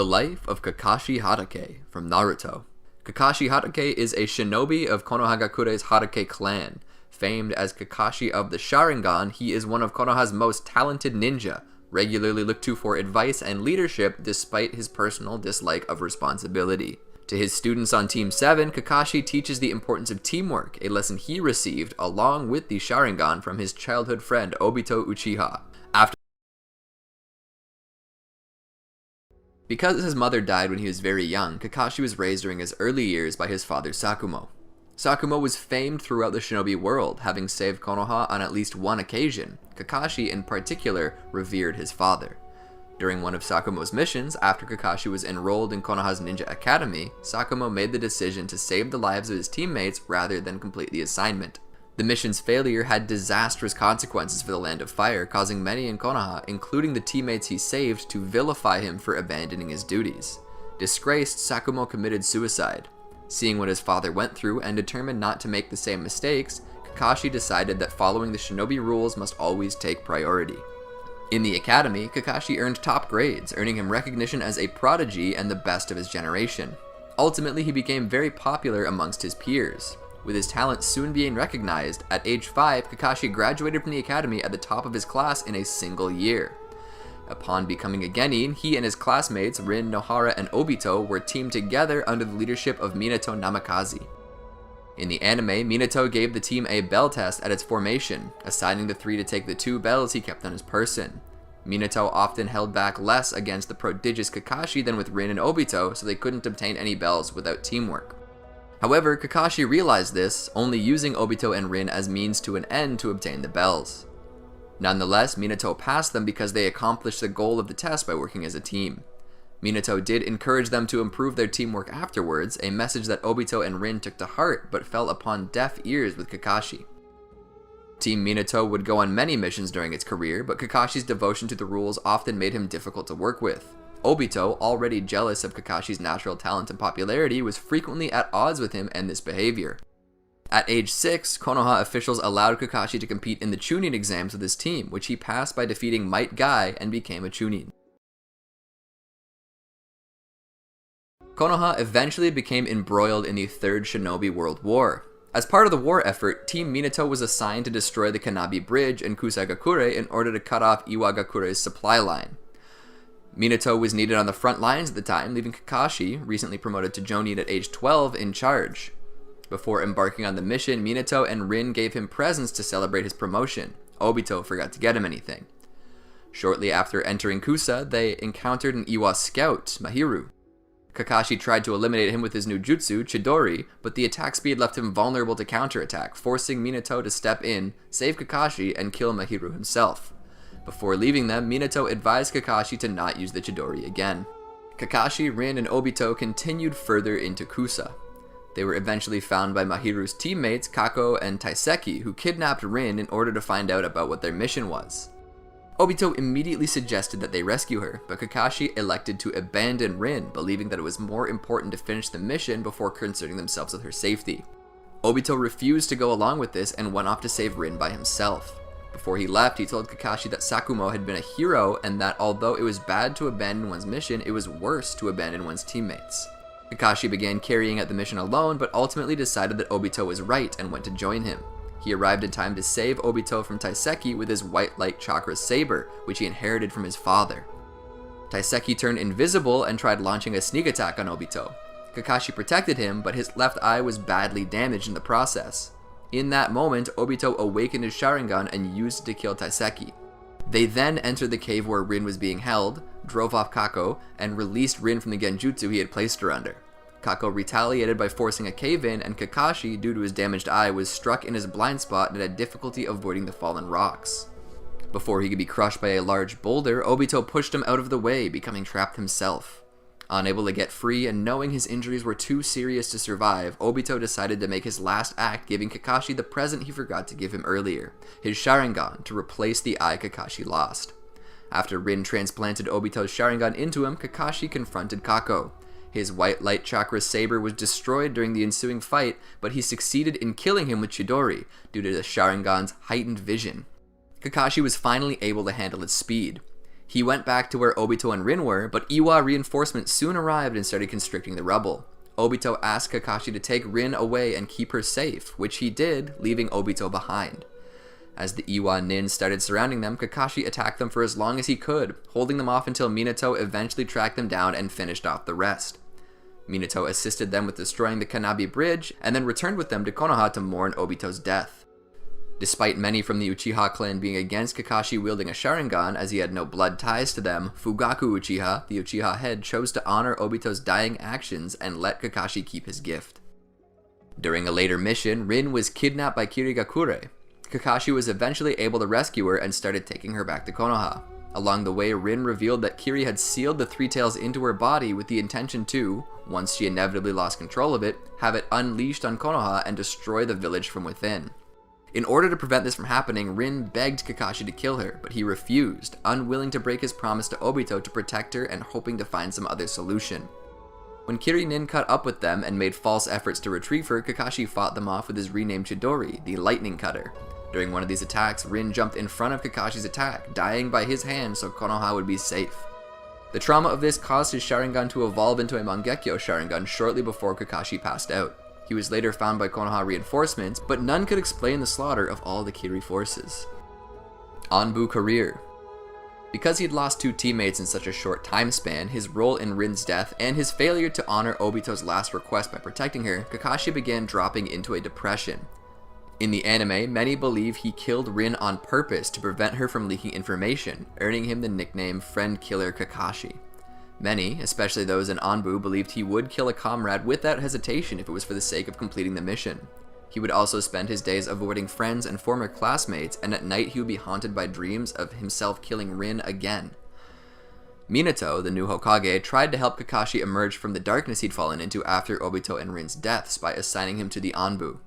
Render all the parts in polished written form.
The Life of Kakashi Hatake from Naruto. Kakashi Hatake is a shinobi of Konohagakure's Hatake clan. Famed as Kakashi of the Sharingan, he is one of Konoha's most talented ninja, regularly looked to for advice and leadership despite his personal dislike of responsibility. To his students on Team 7, Kakashi teaches the importance of teamwork, a lesson he received along with the Sharingan from his childhood friend Obito Uchiha. Because his mother died when he was very young, Kakashi was raised during his early years by his father Sakumo. Sakumo was famed throughout the shinobi world, having saved Konoha on at least one occasion. Kakashi, in particular, revered his father. During one of Sakumo's missions, after Kakashi was enrolled in Konoha's Ninja Academy, Sakumo made the decision to save the lives of his teammates rather than complete the assignment. The mission's failure had disastrous consequences for the Land of Fire, causing many in Konoha, including the teammates he saved, to vilify him for abandoning his duties. Disgraced, Sakumo committed suicide. Seeing what his father went through and determined not to make the same mistakes, Kakashi decided that following the shinobi rules must always take priority. In the academy, Kakashi earned top grades, earning him recognition as a prodigy and the best of his generation. Ultimately, he became very popular amongst his peers. With his talent soon being recognized, at age 5, Kakashi graduated from the academy at the top of his class in a single year. Upon becoming a genin, he and his classmates Rin, Nohara, and Obito were teamed together under the leadership of Minato Namikaze. In the anime, Minato gave the team a bell test at its formation, assigning the 3 to take the 2 bells he kept on his person. Minato often held back less against the prodigious Kakashi than with Rin and Obito, so they couldn't obtain any bells without teamwork. However, Kakashi realized this, only using Obito and Rin as means to an end to obtain the bells. Nonetheless, Minato passed them because they accomplished the goal of the test by working as a team. Minato did encourage them to improve their teamwork afterwards, a message that Obito and Rin took to heart but fell upon deaf ears with Kakashi. Team Minato would go on many missions during its career, but Kakashi's devotion to the rules often made him difficult to work with. Obito, already jealous of Kakashi's natural talent and popularity, was frequently at odds with him and this behavior. At age 6, Konoha officials allowed Kakashi to compete in the Chunin exams with his team, which he passed by defeating Might Guy and became a Chunin. Konoha eventually became embroiled in the Third Shinobi World War. As part of the war effort, Team Minato was assigned to destroy the Kanabi Bridge in Kusagakure in order to cut off Iwagakure's supply line. Minato was needed on the front lines at the time, leaving Kakashi, recently promoted to Jonin at age 12, in charge. Before embarking on the mission, Minato and Rin gave him presents to celebrate his promotion. Obito forgot to get him anything. Shortly after entering Kusa, they encountered an Iwa scout, Mahiru. Kakashi tried to eliminate him with his new jutsu, Chidori, but the attack speed left him vulnerable to counterattack, forcing Minato to step in, save Kakashi, and kill Mahiru himself. Before leaving them, Minato advised Kakashi to not use the Chidori again. Kakashi, Rin, and Obito continued further into Kusa. They were eventually found by Mahiru's teammates, Kako and Taiseki, who kidnapped Rin in order to find out about what their mission was. Obito immediately suggested that they rescue her, but Kakashi elected to abandon Rin, believing that it was more important to finish the mission before concerning themselves with her safety. Obito refused to go along with this and went off to save Rin by himself. Before he left, he told Kakashi that Sakumo had been a hero and that although it was bad to abandon one's mission, it was worse to abandon one's teammates. Kakashi began carrying out the mission alone, but ultimately decided that Obito was right and went to join him. He arrived in time to save Obito from Taiseki with his white light chakra saber, which he inherited from his father. Taiseki turned invisible and tried launching a sneak attack on Obito. Kakashi protected him, but his left eye was badly damaged in the process. In that moment, Obito awakened his Sharingan and used it to kill Taiseki. They then entered the cave where Rin was being held, drove off Kako, and released Rin from the genjutsu he had placed her under. Kako retaliated by forcing a cave-in, and Kakashi, due to his damaged eye, was struck in his blind spot and had difficulty avoiding the fallen rocks. Before he could be crushed by a large boulder, Obito pushed him out of the way, becoming trapped himself. Unable to get free and knowing his injuries were too serious to survive, Obito decided to make his last act, giving Kakashi the present he forgot to give him earlier, his Sharingan, to replace the eye Kakashi lost. After Rin transplanted Obito's Sharingan into him, Kakashi confronted Kako. His white light chakra saber was destroyed during the ensuing fight, but he succeeded in killing him with Chidori due to the Sharingan's heightened vision. Kakashi was finally able to handle its speed. He went back to where Obito and Rin were, but Iwa reinforcements soon arrived and started constricting the rubble. Obito asked Kakashi to take Rin away and keep her safe, which he did, leaving Obito behind. As the Iwa nin started surrounding them, Kakashi attacked them for as long as he could, holding them off until Minato eventually tracked them down and finished off the rest. Minato assisted them with destroying the Kanabi Bridge, and then returned with them to Konoha to mourn Obito's death. Despite many from the Uchiha clan being against Kakashi wielding a Sharingan as he had no blood ties to them, Fugaku Uchiha, the Uchiha head, chose to honor Obito's dying actions and let Kakashi keep his gift. During a later mission, Rin was kidnapped by Kirigakure. Kakashi was eventually able to rescue her and started taking her back to Konoha. Along the way, Rin revealed that Kiri had sealed the Three Tails into her body with the intention to, once she inevitably lost control of it, have it unleashed on Konoha and destroy the village from within. In order to prevent this from happening, Rin begged Kakashi to kill her, but he refused, unwilling to break his promise to Obito to protect her and hoping to find some other solution. When Kiri Nin caught up with them and made false efforts to retrieve her, Kakashi fought them off with his renamed Chidori, the Lightning Cutter. During one of these attacks, Rin jumped in front of Kakashi's attack, dying by his hand so Konoha would be safe. The trauma of this caused his Sharingan to evolve into a Mangekyo Sharingan shortly before Kakashi passed out. He was later found by Konoha reinforcements, but none could explain the slaughter of all the Kiri forces. Anbu career. Because he'd lost two teammates in such a short time span, his role in Rin's death, and his failure to honor Obito's last request by protecting her, Kakashi began dropping into a depression. In the anime, many believe he killed Rin on purpose to prevent her from leaking information, earning him the nickname Friend Killer Kakashi. Many, especially those in Anbu, believed he would kill a comrade without hesitation if it was for the sake of completing the mission. He would also spend his days avoiding friends and former classmates, and at night he would be haunted by dreams of himself killing Rin again. Minato, the new Hokage, tried to help Kakashi emerge from the darkness he'd fallen into after Obito and Rin's deaths by assigning him to the Anbu.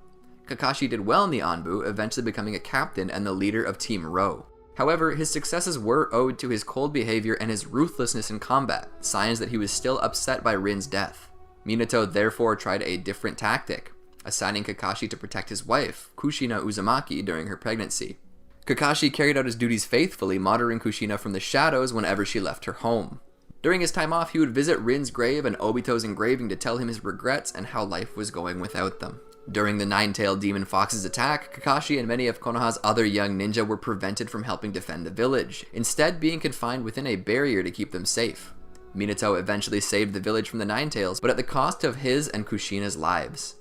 Kakashi did well in the Anbu, eventually becoming a captain and the leader of Team Ro. However, his successes were owed to his cold behavior and his ruthlessness in combat, signs that he was still upset by Rin's death. Minato therefore tried a different tactic, assigning Kakashi to protect his wife, Kushina Uzumaki, during her pregnancy. Kakashi carried out his duties faithfully, monitoring Kushina from the shadows whenever she left her home. During his time off, he would visit Rin's grave and Obito's engraving to tell him his regrets and how life was going without them. During the Nine-Tailed Demon Fox's attack, Kakashi and many of Konoha's other young ninja were prevented from helping defend the village, instead being confined within a barrier to keep them safe. Minato eventually saved the village from the Nine-Tails, but at the cost of his and Kushina's lives.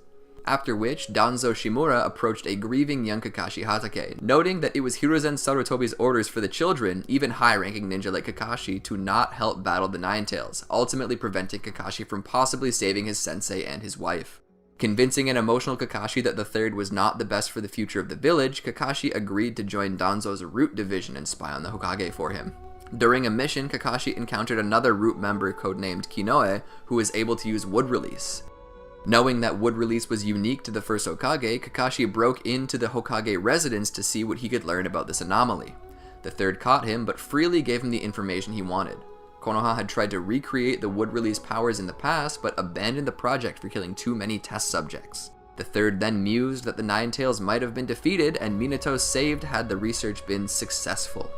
After which, Danzo Shimura approached a grieving young Kakashi Hatake, noting that it was Hiruzen Sarutobi's orders for the children, even high-ranking ninja like Kakashi, to not help battle the Nine-Tails, ultimately preventing Kakashi from possibly saving his sensei and his wife. Convincing an emotional Kakashi that the third was not the best for the future of the village, Kakashi agreed to join Danzo's Root division and spy on the Hokage for him. During a mission, Kakashi encountered another Root member codenamed Kinoe, who was able to use Wood Release. Knowing that Wood Release was unique to the first Hokage, Kakashi broke into the Hokage residence to see what he could learn about this anomaly. The third caught him, but freely gave him the information he wanted. Konoha had tried to recreate the Wood Release powers in the past, but abandoned the project for killing too many test subjects. The third then mused that the Nine-Tails might have been defeated, and Minato saved had the research been successful.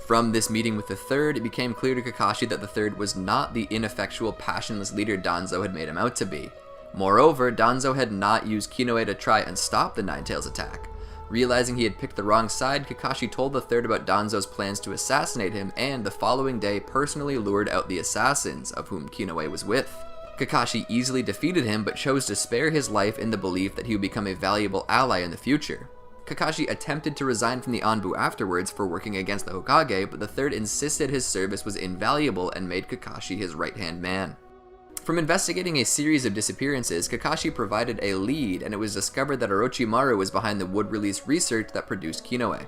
From this meeting with the third, it became clear to Kakashi that the third was not the ineffectual, passionless leader Danzo had made him out to be. Moreover, Danzo had not used Kinoe to try and stop the Nine-Tails attack. Realizing he had picked the wrong side, Kakashi told the third about Danzo's plans to assassinate him, and the following day personally lured out the assassins, of whom Kinoe was with. Kakashi easily defeated him, but chose to spare his life in the belief that he would become a valuable ally in the future. Kakashi attempted to resign from the Anbu afterwards for working against the Hokage, but the third insisted his service was invaluable and made Kakashi his right-hand man. From investigating a series of disappearances, Kakashi provided a lead, and it was discovered that Orochimaru was behind the Wood Release research that produced Kinoe.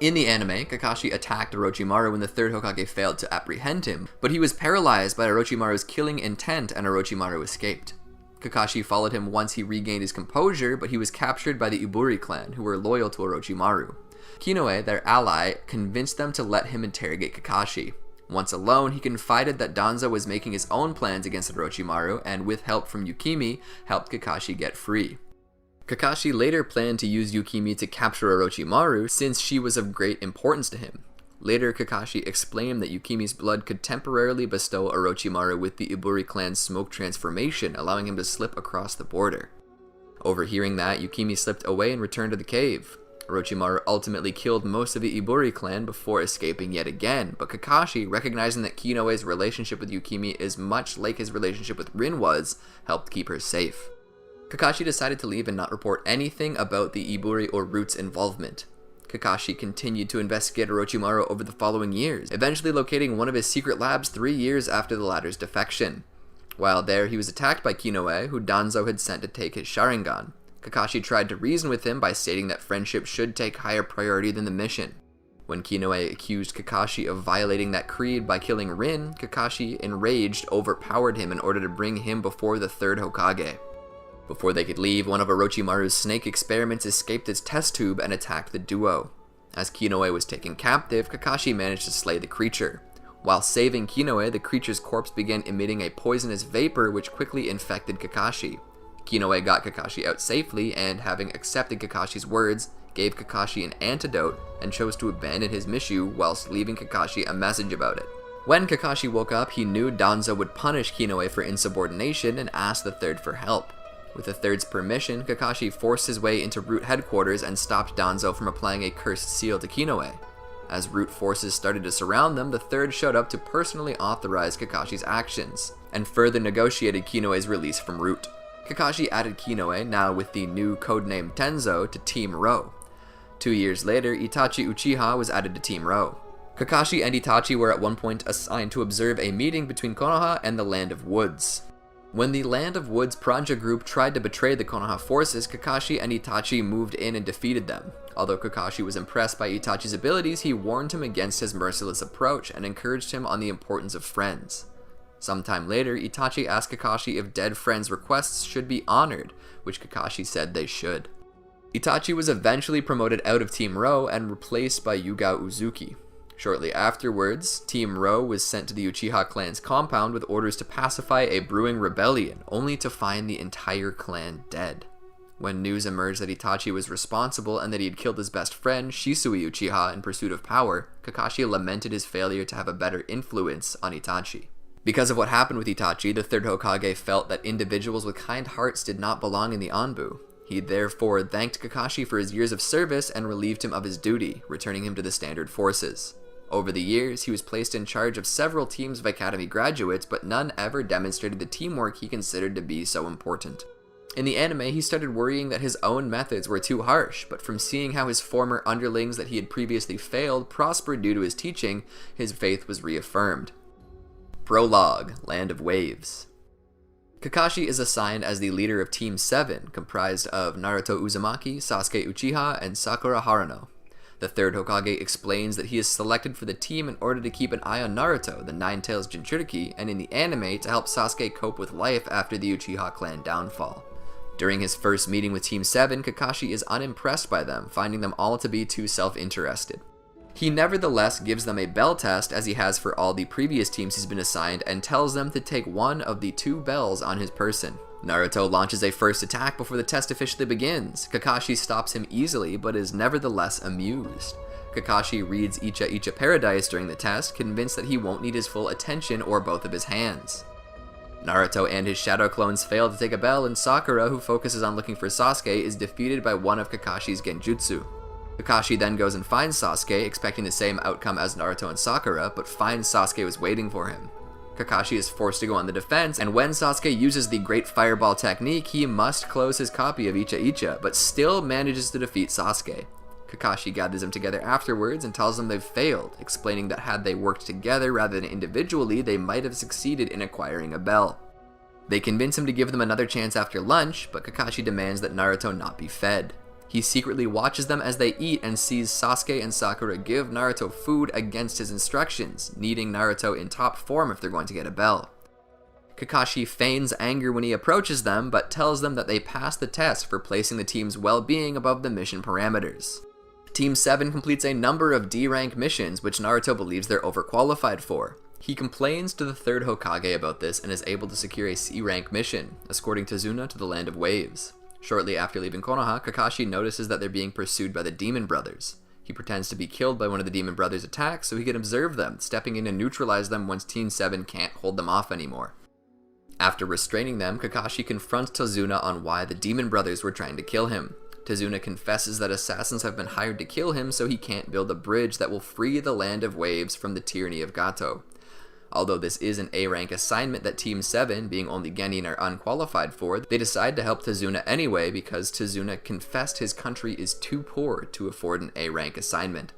In the anime, Kakashi attacked Orochimaru when the third Hokage failed to apprehend him, but he was paralyzed by Orochimaru's killing intent and Orochimaru escaped. Kakashi followed him once he regained his composure, but he was captured by the Uburi clan, who were loyal to Orochimaru. Kinoe, their ally, convinced them to let him interrogate Kakashi. Once alone, he confided that Danzo was making his own plans against Orochimaru, and with help from Yukimi, helped Kakashi get free. Kakashi later planned to use Yukimi to capture Orochimaru, since she was of great importance to him. Later, Kakashi explained that Yukimi's blood could temporarily bestow Orochimaru with the Iburi clan's smoke transformation, allowing him to slip across the border. Overhearing that, Yukimi slipped away and returned to the cave. Orochimaru ultimately killed most of the Iburi clan before escaping yet again, but Kakashi, recognizing that Kinoe's relationship with Yukimi is much like his relationship with Rin was, helped keep her safe. Kakashi decided to leave and not report anything about the Iburi or Root's involvement. Kakashi continued to investigate Orochimaru over the following years, eventually locating one of his secret labs 3 years after the latter's defection. While there, he was attacked by Kinoe, who Danzo had sent to take his Sharingan. Kakashi tried to reason with him by stating that friendship should take higher priority than the mission. When Kinoe accused Kakashi of violating that creed by killing Rin, Kakashi, enraged, overpowered him in order to bring him before the third Hokage. Before they could leave, one of Orochimaru's snake experiments escaped its test tube and attacked the duo. As Kinoe was taken captive, Kakashi managed to slay the creature. While saving Kinoe, the creature's corpse began emitting a poisonous vapor which quickly infected Kakashi. Kinoe got Kakashi out safely and, having accepted Kakashi's words, gave Kakashi an antidote and chose to abandon his mission whilst leaving Kakashi a message about it. When Kakashi woke up, he knew Danzo would punish Kinoe for insubordination and asked the third for help. With the third's permission, Kakashi forced his way into Root headquarters and stopped Danzo from applying a cursed seal to Kinoe. As Root forces started to surround them, the third showed up to personally authorize Kakashi's actions, and further negotiated Kinoe's release from Root. Kakashi added Kinoe, now with the new codename Tenzo, to Team Ro. 2 years later, Itachi Uchiha was added to Team Ro. Kakashi and Itachi were at one point assigned to observe a meeting between Konoha and the Land of Woods. When the Land of Woods Pranja group tried to betray the Konoha forces, Kakashi and Itachi moved in and defeated them. Although Kakashi was impressed by Itachi's abilities, he warned him against his merciless approach and encouraged him on the importance of friends. Sometime later, Itachi asked Kakashi if dead friends' requests should be honored, which Kakashi said they should. Itachi was eventually promoted out of Team Ro and replaced by Yuga Uzuki. Shortly afterwards, Team Ro was sent to the Uchiha clan's compound with orders to pacify a brewing rebellion, only to find the entire clan dead. When news emerged that Itachi was responsible and that he had killed his best friend, Shisui Uchiha, in pursuit of power, Kakashi lamented his failure to have a better influence on Itachi. Because of what happened with Itachi, the third Hokage felt that individuals with kind hearts did not belong in the Anbu. He therefore thanked Kakashi for his years of service and relieved him of his duty, returning him to the standard forces. Over the years, he was placed in charge of several teams of Academy graduates, but none ever demonstrated the teamwork he considered to be so important. In the anime, he started worrying that his own methods were too harsh, but from seeing how his former underlings that he had previously failed prospered due to his teaching, his faith was reaffirmed. Prologue: Land of Waves. Kakashi is assigned as the leader of Team 7, comprised of Naruto Uzumaki, Sasuke Uchiha, and Sakura Haruno. The third Hokage explains that he is selected for the team in order to keep an eye on Naruto, the Nine-Tails Jinchuriki, and in the anime to help Sasuke cope with life after the Uchiha clan downfall. During his first meeting with Team 7, Kakashi is unimpressed by them, finding them all to be too self-interested. He nevertheless gives them a bell test, as he has for all the previous teams he's been assigned, and tells them to take one of the 2 bells on his person. Naruto launches a first attack before the test officially begins. Kakashi stops him easily, but is nevertheless amused. Kakashi reads Icha Icha Paradise during the test, convinced that he won't need his full attention or both of his hands. Naruto and his shadow clones fail to take a bell, and Sakura, who focuses on looking for Sasuke, is defeated by one of Kakashi's genjutsu. Kakashi then goes and finds Sasuke, expecting the same outcome as Naruto and Sakura, but finds Sasuke was waiting for him. Kakashi is forced to go on the defense, and when Sasuke uses the Great Fireball technique, he must close his copy of Icha Icha, but still manages to defeat Sasuke. Kakashi gathers them together afterwards and tells them they've failed, explaining that had they worked together rather than individually, they might have succeeded in acquiring a bell. They convince him to give them another chance after lunch, but Kakashi demands that Naruto not be fed. He secretly watches them as they eat and sees Sasuke and Sakura give Naruto food against his instructions, needing Naruto in top form if they're going to get a bell. Kakashi feigns anger when he approaches them, but tells them that they passed the test for placing the team's well-being above the mission parameters. Team 7 completes a number of D-rank missions, which Naruto believes they're overqualified for. He complains to the third Hokage about this and is able to secure a C-rank mission, escorting Tazuna to the Land of Waves. Shortly after leaving Konoha, Kakashi notices that they're being pursued by the Demon Brothers. He pretends to be killed by one of the Demon Brothers' attacks so he can observe them, stepping in and neutralize them once Team 7 can't hold them off anymore. After restraining them, Kakashi confronts Tazuna on why the Demon Brothers were trying to kill him. Tazuna confesses that assassins have been hired to kill him so he can't build a bridge that will free the Land of Waves from the tyranny of Gato. Although this is an A-rank assignment that Team 7, being only Genin, are unqualified for, they decide to help Tazuna anyway because Tazuna confessed his country is too poor to afford an A-rank assignment.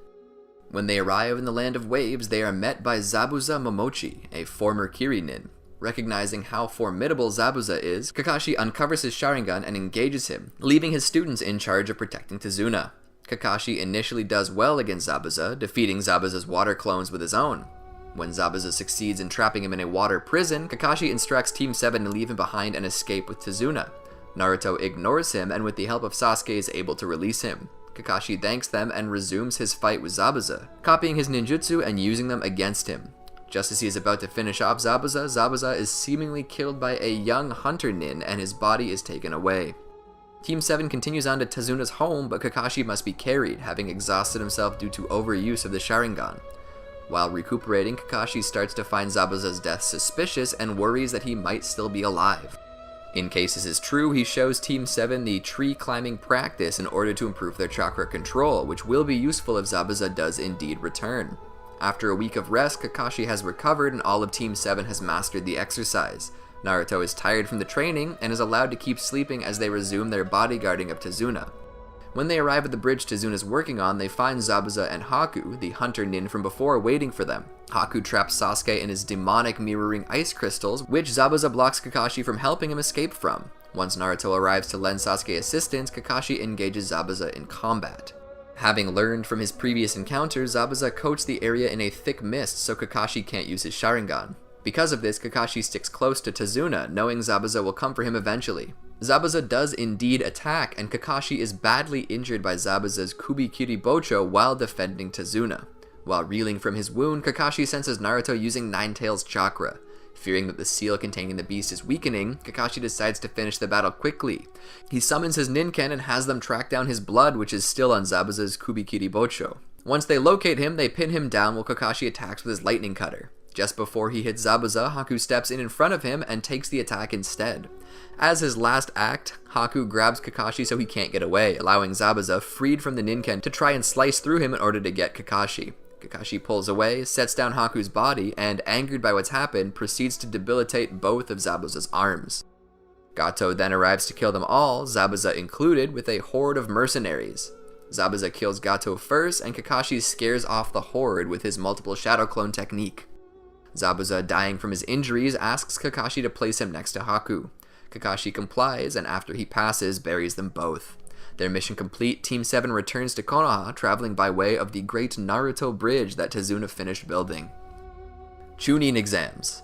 When they arrive in the Land of Waves, they are met by Zabuza Momochi, a former Kirinin. Recognizing how formidable Zabuza is, Kakashi uncovers his Sharingan and engages him, leaving his students in charge of protecting Tazuna. Kakashi initially does well against Zabuza, defeating Zabuza's water clones with his own. When Zabuza succeeds in trapping him in a water prison, Kakashi instructs Team 7 to leave him behind and escape with Tazuna. Naruto ignores him and with the help of Sasuke is able to release him. Kakashi thanks them and resumes his fight with Zabuza, copying his ninjutsu and using them against him. Just as he is about to finish off Zabuza, Zabuza is seemingly killed by a young hunter nin and his body is taken away. Team 7 continues on to Tazuna's home, but Kakashi must be carried, having exhausted himself due to overuse of the Sharingan. While recuperating, Kakashi starts to find Zabuza's death suspicious and worries that he might still be alive. In case this is true, he shows Team 7 the tree climbing practice in order to improve their chakra control, which will be useful if Zabuza does indeed return. After a week of rest, Kakashi has recovered and all of Team 7 has mastered the exercise. Naruto is tired from the training and is allowed to keep sleeping as they resume their bodyguarding of Tazuna. When they arrive at the bridge Tazuna's working on, they find Zabuza and Haku, the hunter nin from before, waiting for them. Haku traps Sasuke in his demonic mirroring ice crystals, which Zabuza blocks Kakashi from helping him escape from. Once Naruto arrives to lend Sasuke assistance, Kakashi engages Zabuza in combat. Having learned from his previous encounters, Zabuza coats the area in a thick mist so Kakashi can't use his Sharingan. Because of this, Kakashi sticks close to Tazuna, knowing Zabuza will come for him eventually. Zabuza does indeed attack, and Kakashi is badly injured by Zabuza's Kubikiri Bocho while defending Tazuna. While reeling from his wound, Kakashi senses Naruto using Nine-Tails chakra. Fearing that the seal containing the beast is weakening, Kakashi decides to finish the battle quickly. He summons his Ninken and has them track down his blood, which is still on Zabuza's Kubikiri Bocho. Once they locate him, they pin him down while Kakashi attacks with his lightning cutter. Just before he hits Zabuza, Haku steps in front of him and takes the attack instead. As his last act, Haku grabs Kakashi so he can't get away, allowing Zabuza, freed from the Ninken, to try and slice through him in order to get Kakashi. Kakashi pulls away, sets down Haku's body, and, angered by what's happened, proceeds to debilitate both of Zabuza's arms. Gato then arrives to kill them all, Zabuza included, with a horde of mercenaries. Zabuza kills Gato first, and Kakashi scares off the horde with his multiple shadow clone technique. Zabuza, dying from his injuries, asks Kakashi to place him next to Haku. Kakashi complies, and after he passes, buries them both. Their mission complete, Team 7 returns to Konoha, traveling by way of the great Naruto Bridge that Tazuna finished building. Chunin exams.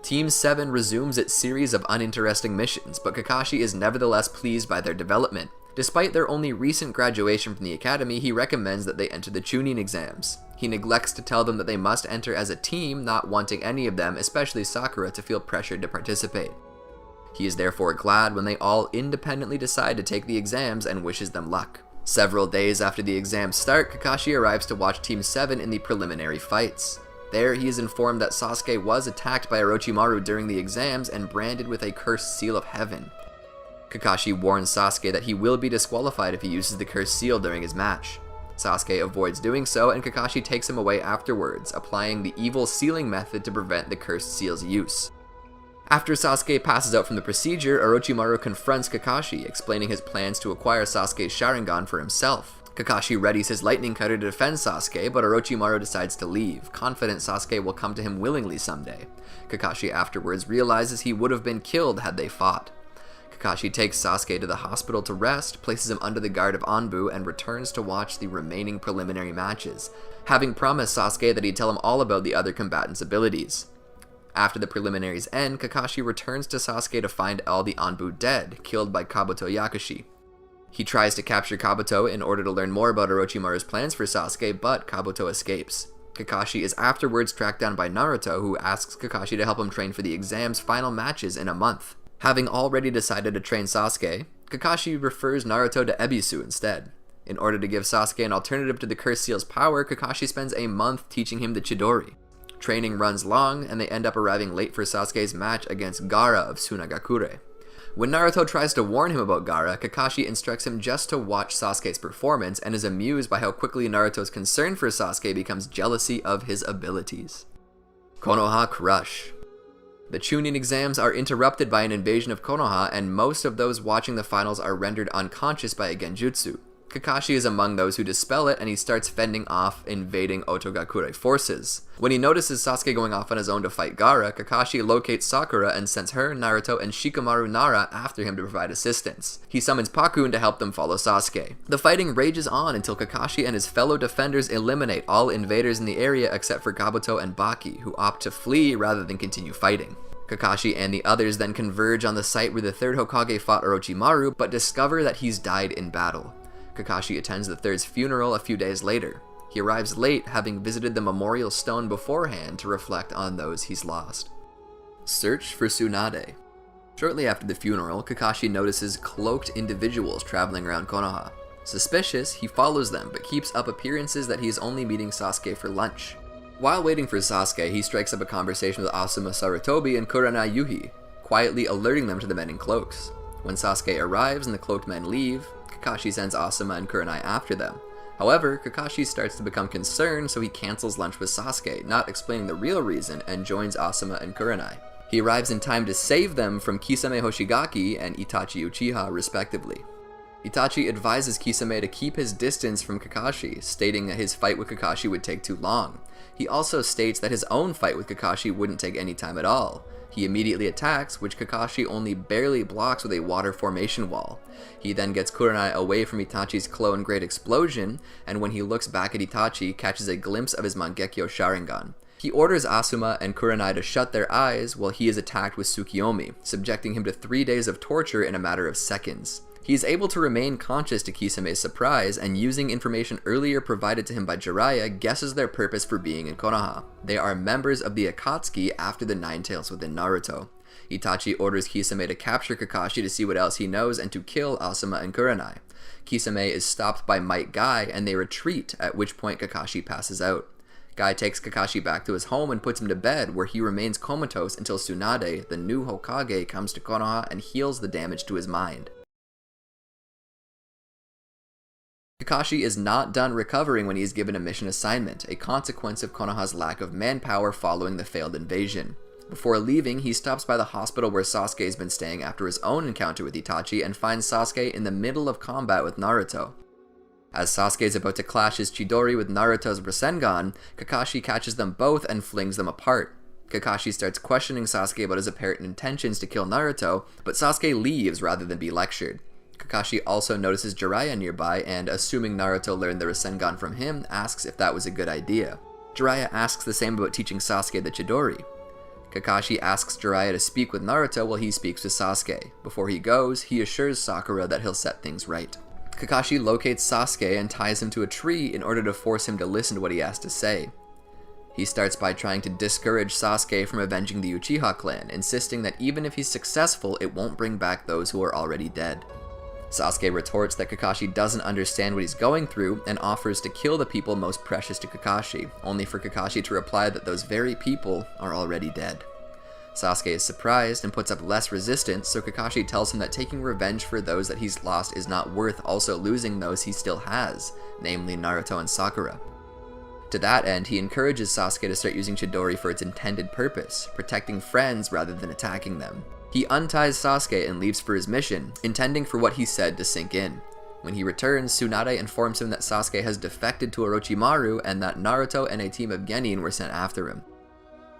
Team 7 resumes its series of uninteresting missions, but Kakashi is nevertheless pleased by their development. Despite their only recent graduation from the academy, he recommends that they enter the Chunin exams. He neglects to tell them that they must enter as a team, not wanting any of them, especially Sakura, to feel pressured to participate. He is therefore glad when they all independently decide to take the exams and wishes them luck. Several days after the exams start, Kakashi arrives to watch Team 7 in the preliminary fights. There, he is informed that Sasuke was attacked by Orochimaru during the exams and branded with a cursed seal of heaven. Kakashi warns Sasuke that he will be disqualified if he uses the cursed seal during his match. Sasuke avoids doing so, and Kakashi takes him away afterwards, applying the evil sealing method to prevent the cursed seal's use. After Sasuke passes out from the procedure, Orochimaru confronts Kakashi, explaining his plans to acquire Sasuke's Sharingan for himself. Kakashi readies his lightning cutter to defend Sasuke, but Orochimaru decides to leave, confident Sasuke will come to him willingly someday. Kakashi afterwards realizes he would have been killed had they fought. Kakashi takes Sasuke to the hospital to rest, places him under the guard of Anbu, and returns to watch the remaining preliminary matches, having promised Sasuke that he'd tell him all about the other combatants' abilities. After the preliminaries end, Kakashi returns to Sasuke to find all the Anbu dead, killed by Kabuto Yakashi. He tries to capture Kabuto in order to learn more about Orochimaru's plans for Sasuke, but Kabuto escapes. Kakashi is afterwards tracked down by Naruto, who asks Kakashi to help him train for the exam's final matches in a month. Having already decided to train Sasuke, Kakashi refers Naruto to Ebisu instead. In order to give Sasuke an alternative to the Cursed Seal's power, Kakashi spends a month teaching him the Chidori. Training runs long, and they end up arriving late for Sasuke's match against Gaara of Tsunagakure. When Naruto tries to warn him about Gaara, Kakashi instructs him just to watch Sasuke's performance and is amused by how quickly Naruto's concern for Sasuke becomes jealousy of his abilities. Konoha Crush. The Chunin exams are interrupted by an invasion of Konoha, and most of those watching the finals are rendered unconscious by a genjutsu. Kakashi is among those who dispel it, and he starts fending off invading Otogakure forces. When he notices Sasuke going off on his own to fight Gaara, Kakashi locates Sakura and sends her, Naruto, and Shikamaru Nara after him to provide assistance. He summons Pakun to help them follow Sasuke. The fighting rages on until Kakashi and his fellow defenders eliminate all invaders in the area except for Kabuto and Baki, who opt to flee rather than continue fighting. Kakashi and the others then converge on the site where the third Hokage fought Orochimaru, but discover that he's died in battle. Kakashi attends the third's funeral a few days later. He arrives late, having visited the memorial stone beforehand to reflect on those he's lost. Search for Tsunade. Shortly after the funeral, Kakashi notices cloaked individuals traveling around Konoha. Suspicious, he follows them, but keeps up appearances that he is only meeting Sasuke for lunch. While waiting for Sasuke, he strikes up a conversation with Asuma Sarutobi and Kurenai Yuhi, quietly alerting them to the men in cloaks. When Sasuke arrives and the cloaked men leave, Kakashi sends Asuma and Kurenai after them. However, Kakashi starts to become concerned, so he cancels lunch with Sasuke, not explaining the real reason, and joins Asuma and Kurenai. He arrives in time to save them from Kisame Hoshigaki and Itachi Uchiha, respectively. Itachi advises Kisame to keep his distance from Kakashi, stating that his fight with Kakashi would take too long. He also states that his own fight with Kakashi wouldn't take any time at all. He immediately attacks, which Kakashi only barely blocks with a water formation wall. He then gets Kurenai away from Itachi's clone Great Explosion, and when he looks back at Itachi, catches a glimpse of his Mangekyo Sharingan. He orders Asuma and Kurenai to shut their eyes while he is attacked with Tsukiyomi, subjecting him to 3 days of torture in a matter of seconds. He is able to remain conscious to Kisame's surprise, and using information earlier provided to him by Jiraiya, guesses their purpose for being in Konoha. They are members of the Akatsuki after the Nine Tails within Naruto. Itachi orders Kisame to capture Kakashi to see what else he knows and to kill Asuma and Kurenai. Kisame is stopped by Might Guy and they retreat, at which point Kakashi passes out. Guy takes Kakashi back to his home and puts him to bed, where he remains comatose until Tsunade, the new Hokage, comes to Konoha and heals the damage to his mind. Kakashi is not done recovering when he is given a mission assignment, a consequence of Konoha's lack of manpower following the failed invasion. Before leaving, he stops by the hospital where Sasuke has been staying after his own encounter with Itachi and finds Sasuke in the middle of combat with Naruto. As Sasuke is about to clash his Chidori with Naruto's Rasengan, Kakashi catches them both and flings them apart. Kakashi starts questioning Sasuke about his apparent intentions to kill Naruto, but Sasuke leaves rather than be lectured. Kakashi also notices Jiraiya nearby and, assuming Naruto learned the Rasengan from him, asks if that was a good idea. Jiraiya asks the same about teaching Sasuke the Chidori. Kakashi asks Jiraiya to speak with Naruto while he speaks with Sasuke. Before he goes, he assures Sakura that he'll set things right. Kakashi locates Sasuke and ties him to a tree in order to force him to listen to what he has to say. He starts by trying to discourage Sasuke from avenging the Uchiha clan, insisting that even if he's successful, it won't bring back those who are already dead. Sasuke retorts that Kakashi doesn't understand what he's going through and offers to kill the people most precious to Kakashi, only for Kakashi to reply that those very people are already dead. Sasuke is surprised and puts up less resistance, so Kakashi tells him that taking revenge for those that he's lost is not worth also losing those he still has, namely Naruto and Sakura. To that end, he encourages Sasuke to start using Chidori for its intended purpose, protecting friends rather than attacking them. He unties Sasuke and leaves for his mission, intending for what he said to sink in. When he returns, Tsunade informs him that Sasuke has defected to Orochimaru and that Naruto and a team of genin were sent after him.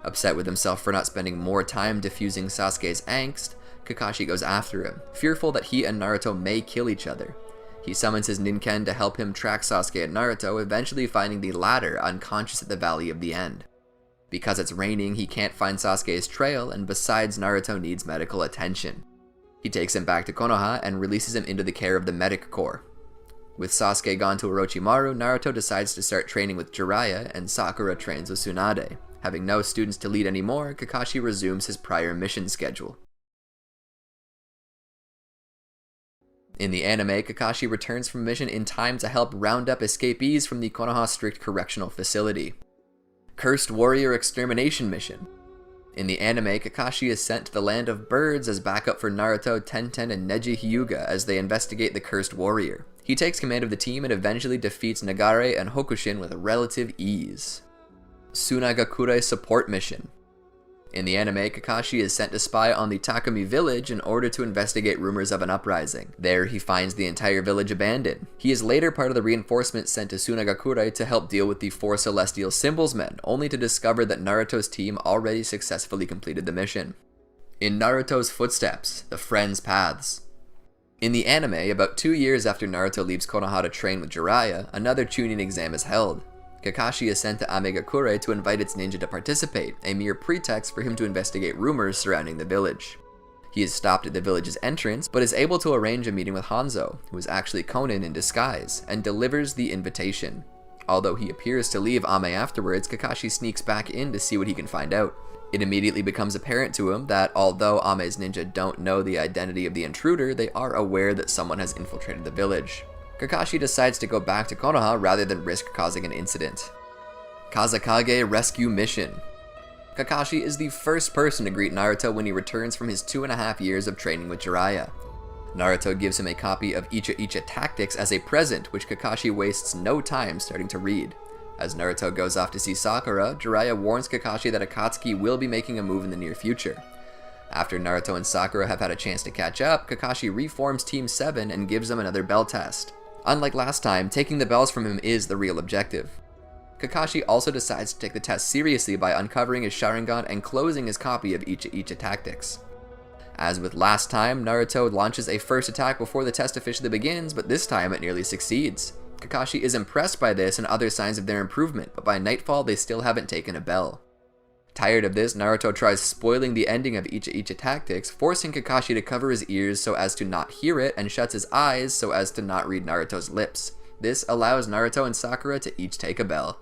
Upset with himself for not spending more time diffusing Sasuke's angst, Kakashi goes after him, fearful that he and Naruto may kill each other. He summons his Ninken to help him track Sasuke and Naruto, eventually finding the latter unconscious at the Valley of the End. Because it's raining, he can't find Sasuke's trail, and besides, Naruto needs medical attention. He takes him back to Konoha and releases him into the care of the medic corps. With Sasuke gone to Orochimaru, Naruto decides to start training with Jiraiya, and Sakura trains with Tsunade. Having no students to lead anymore, Kakashi resumes his prior mission schedule. In the anime, Kakashi returns from a mission in time to help round up escapees from the Konoha Strict Correctional Facility. Cursed Warrior Extermination Mission. In the anime, Kakashi is sent to the Land of Birds as backup for Naruto, Tenten, and Neji Hyuga as they investigate the Cursed Warrior. He takes command of the team and eventually defeats Nagare and Hokushin with relative ease. Sunagakure Support Mission. In the anime, Kakashi is sent to spy on the Takumi village in order to investigate rumors of an uprising. There, he finds the entire village abandoned. He is later part of the reinforcements sent to Sunagakure to help deal with the Four Celestial Symbols men, only to discover that Naruto's team already successfully completed the mission. In Naruto's footsteps, the Friends' Paths. In the anime, about 2 years after Naruto leaves Konoha to train with Jiraiya, another Chunin exam is held. Kakashi is sent to Amegakure to invite its ninja to participate, a mere pretext for him to investigate rumors surrounding the village. He is stopped at the village's entrance, but is able to arrange a meeting with Hanzo, who is actually Konin in disguise, and delivers the invitation. Although he appears to leave Ame afterwards, Kakashi sneaks back in to see what he can find out. It immediately becomes apparent to him that although Ame's ninja don't know the identity of the intruder, they are aware that someone has infiltrated the village. Kakashi decides to go back to Konoha rather than risk causing an incident. Kazekage Rescue Mission. Kakashi is the first person to greet Naruto when he returns from his 2.5 years of training with Jiraiya. Naruto gives him a copy of Icha Icha Tactics as a present, which Kakashi wastes no time starting to read. As Naruto goes off to see Sakura, Jiraiya warns Kakashi that Akatsuki will be making a move in the near future. After Naruto and Sakura have had a chance to catch up, Kakashi reforms Team 7 and gives them another bell test. Unlike last time, taking the bells from him is the real objective. Kakashi also decides to take the test seriously by uncovering his Sharingan and closing his copy of Icha Icha Tactics. As with last time, Naruto launches a first attack before the test officially begins, but this time it nearly succeeds. Kakashi is impressed by this and other signs of their improvement, but by nightfall they still haven't taken a bell. Tired of this, Naruto tries spoiling the ending of Icha Icha Tactics, forcing Kakashi to cover his ears so as to not hear it and shuts his eyes so as to not read Naruto's lips. This allows Naruto and Sakura to each take a bell.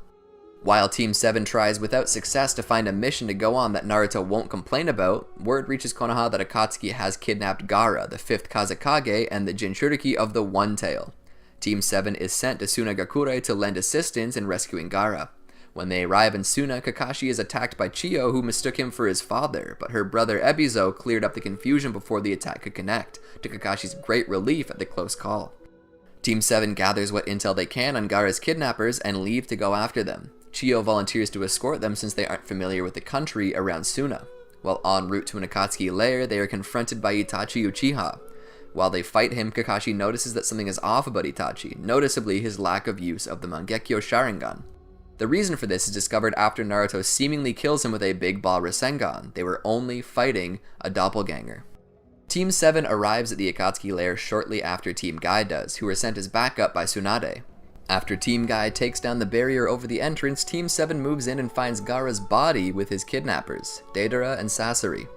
While Team 7 tries without success to find a mission to go on that Naruto won't complain about, word reaches Konoha that Akatsuki has kidnapped Gaara, the 5th Kazekage, and the Jinchuriki of the One Tail. Team 7 is sent to Sunagakure to lend assistance in rescuing Gaara. When they arrive in Suna, Kakashi is attacked by Chiyo, who mistook him for his father, but her brother Ebizo cleared up the confusion before the attack could connect, to Kakashi's great relief at the close call. Team 7 gathers what intel they can on Gaara's kidnappers and leave to go after them. Chiyo volunteers to escort them since they aren't familiar with the country around Suna. While en route to an Akatsuki lair, they are confronted by Itachi Uchiha. While they fight him, Kakashi notices that something is off about Itachi, noticeably his lack of use of the Mangekyo Sharingan. The reason for this is discovered after Naruto seemingly kills him with a Big Ball Rasengan. They were only fighting a doppelganger. Team 7 arrives at the Akatsuki lair shortly after Team Guy does, who are sent as backup by Tsunade. After Team Guy takes down the barrier over the entrance, Team 7 moves in and finds Gaara's body with his kidnappers, Deidara and Sasori.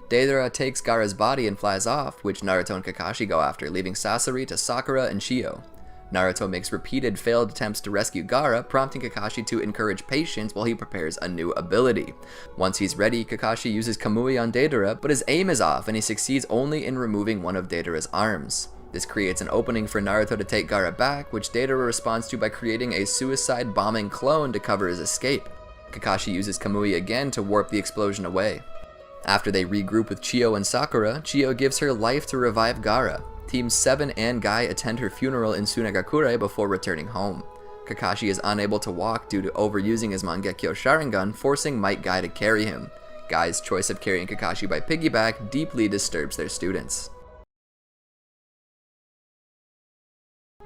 Deidara takes Gaara's body and flies off, which Naruto and Kakashi go after, leaving Sasori to Sakura and Chiyo. Naruto makes repeated failed attempts to rescue Gaara, prompting Kakashi to encourage patience while he prepares a new ability. Once he's ready, Kakashi uses Kamui on Deidara, but his aim is off and he succeeds only in removing one of Deidara's arms. This creates an opening for Naruto to take Gaara back, which Deidara responds to by creating a suicide bombing clone to cover his escape. Kakashi uses Kamui again to warp the explosion away. After they regroup with Chiyo and Sakura, Chiyo gives her life to revive Gaara. Team 7 and Guy attend her funeral in Sunagakure before returning home. Kakashi is unable to walk due to overusing his Mangekyo Sharingan, forcing Might Guy to carry him. Guy's choice of carrying Kakashi by piggyback deeply disturbs their students.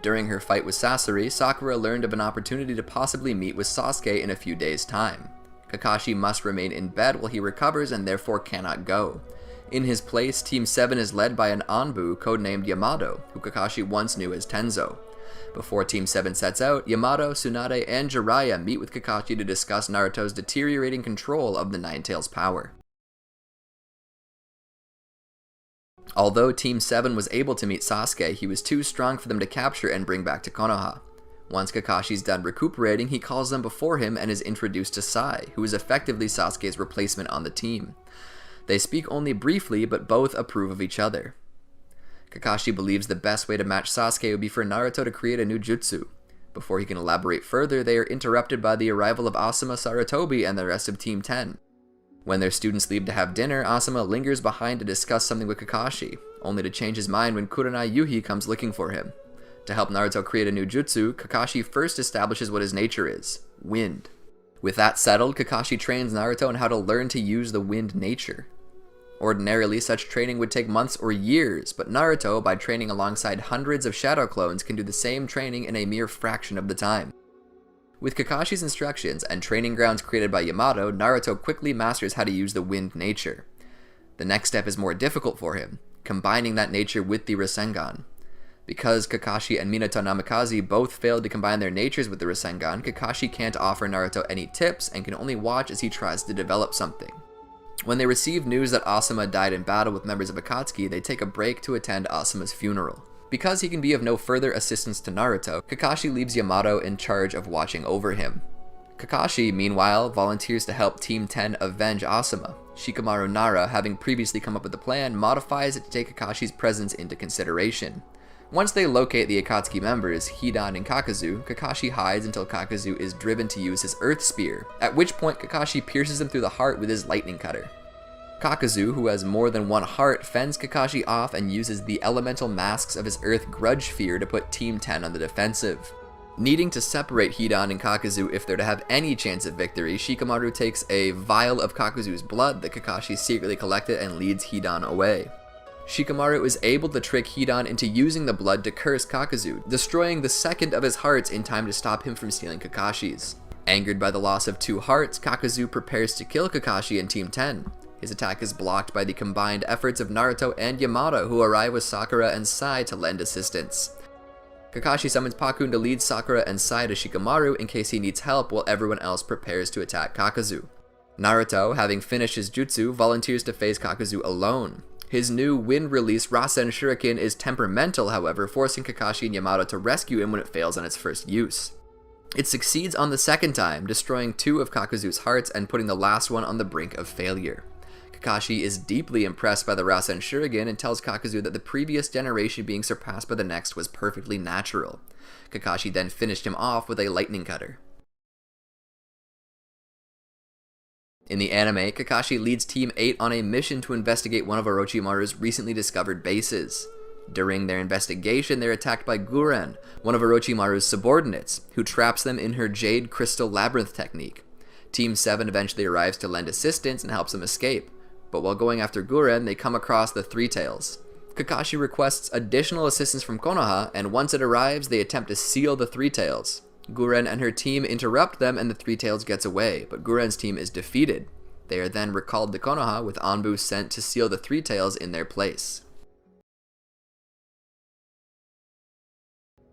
During her fight with Sasori, Sakura learned of an opportunity to possibly meet with Sasuke in a few days' time. Kakashi must remain in bed while he recovers and therefore cannot go. In his place, Team 7 is led by an Anbu codenamed Yamato, who Kakashi once knew as Tenzo. Before Team 7 sets out, Yamato, Tsunade, and Jiraiya meet with Kakashi to discuss Naruto's deteriorating control of the Nine Tails' power. Although Team 7 was able to meet Sasuke, he was too strong for them to capture and bring back to Konoha. Once Kakashi's done recuperating, he calls them before him and is introduced to Sai, who is effectively Sasuke's replacement on the team. They speak only briefly, but both approve of each other. Kakashi believes the best way to match Sasuke would be for Naruto to create a new jutsu. Before he can elaborate further, they are interrupted by the arrival of Asuma, Sarutobi, and the rest of Team 10. When their students leave to have dinner, Asuma lingers behind to discuss something with Kakashi, only to change his mind when Kurenai Yuhi comes looking for him. To help Naruto create a new jutsu, Kakashi first establishes what his nature is: wind. With that settled, Kakashi trains Naruto on how to learn to use the wind nature. Ordinarily, such training would take months or years, but Naruto, by training alongside hundreds of shadow clones, can do the same training in a mere fraction of the time. With Kakashi's instructions and training grounds created by Yamato, Naruto quickly masters how to use the wind nature. The next step is more difficult for him, combining that nature with the Rasengan. Because Kakashi and Minato Namikaze both failed to combine their natures with the Rasengan, Kakashi can't offer Naruto any tips and can only watch as he tries to develop something. When they receive news that Asuma died in battle with members of Akatsuki, they take a break to attend Asuma's funeral. Because he can be of no further assistance to Naruto, Kakashi leaves Yamato in charge of watching over him. Kakashi, meanwhile, volunteers to help Team 10 avenge Asuma. Shikamaru Nara, having previously come up with a plan, modifies it to take Kakashi's presence into consideration. Once they locate the Akatsuki members, Hidan and Kakazu, Kakashi hides until Kakazu is driven to use his Earth Spear, at which point Kakashi pierces him through the heart with his lightning cutter. Kakazu, who has more than one heart, fends Kakashi off and uses the elemental masks of his Earth Grudge Fear to put Team 10 on the defensive. Needing to separate Hidan and Kakazu if they're to have any chance of victory, Shikamaru takes a vial of Kakazu's blood that Kakashi secretly collected and leads Hidan away. Shikamaru is able to trick Hidan into using the blood to curse Kakazu, destroying the second of his hearts in time to stop him from stealing Kakashi's. Angered by the loss of 2 hearts, Kakazu prepares to kill Kakashi and Team 10. His attack is blocked by the combined efforts of Naruto and Yamato, who arrive with Sakura and Sai to lend assistance. Kakashi summons Pakun to lead Sakura and Sai to Shikamaru in case he needs help while everyone else prepares to attack Kakazu. Naruto, having finished his jutsu, volunteers to face Kakazu alone. His new wind-release Rasen Shuriken is temperamental, however, forcing Kakashi and Yamato to rescue him when it fails on its first use. It succeeds on the second time, destroying 2 of Kakazu's hearts and putting the last one on the brink of failure. Kakashi is deeply impressed by the Rasen Shuriken and tells Kakazu that the previous generation being surpassed by the next was perfectly natural. Kakashi then finished him off with a lightning cutter. In the anime, Kakashi leads Team 8 on a mission to investigate one of Orochimaru's recently discovered bases. During their investigation, they're attacked by Guren, one of Orochimaru's subordinates, who traps them in her Jade Crystal Labyrinth technique. Team 7 eventually arrives to lend assistance and helps them escape, but while going after Guren, they come across the Three Tails. Kakashi requests additional assistance from Konoha, and once it arrives, they attempt to seal the Three Tails. Guren and her team interrupt them and the Three Tails gets away, but Guren's team is defeated. They are then recalled to Konoha with Anbu sent to seal the Three Tails in their place.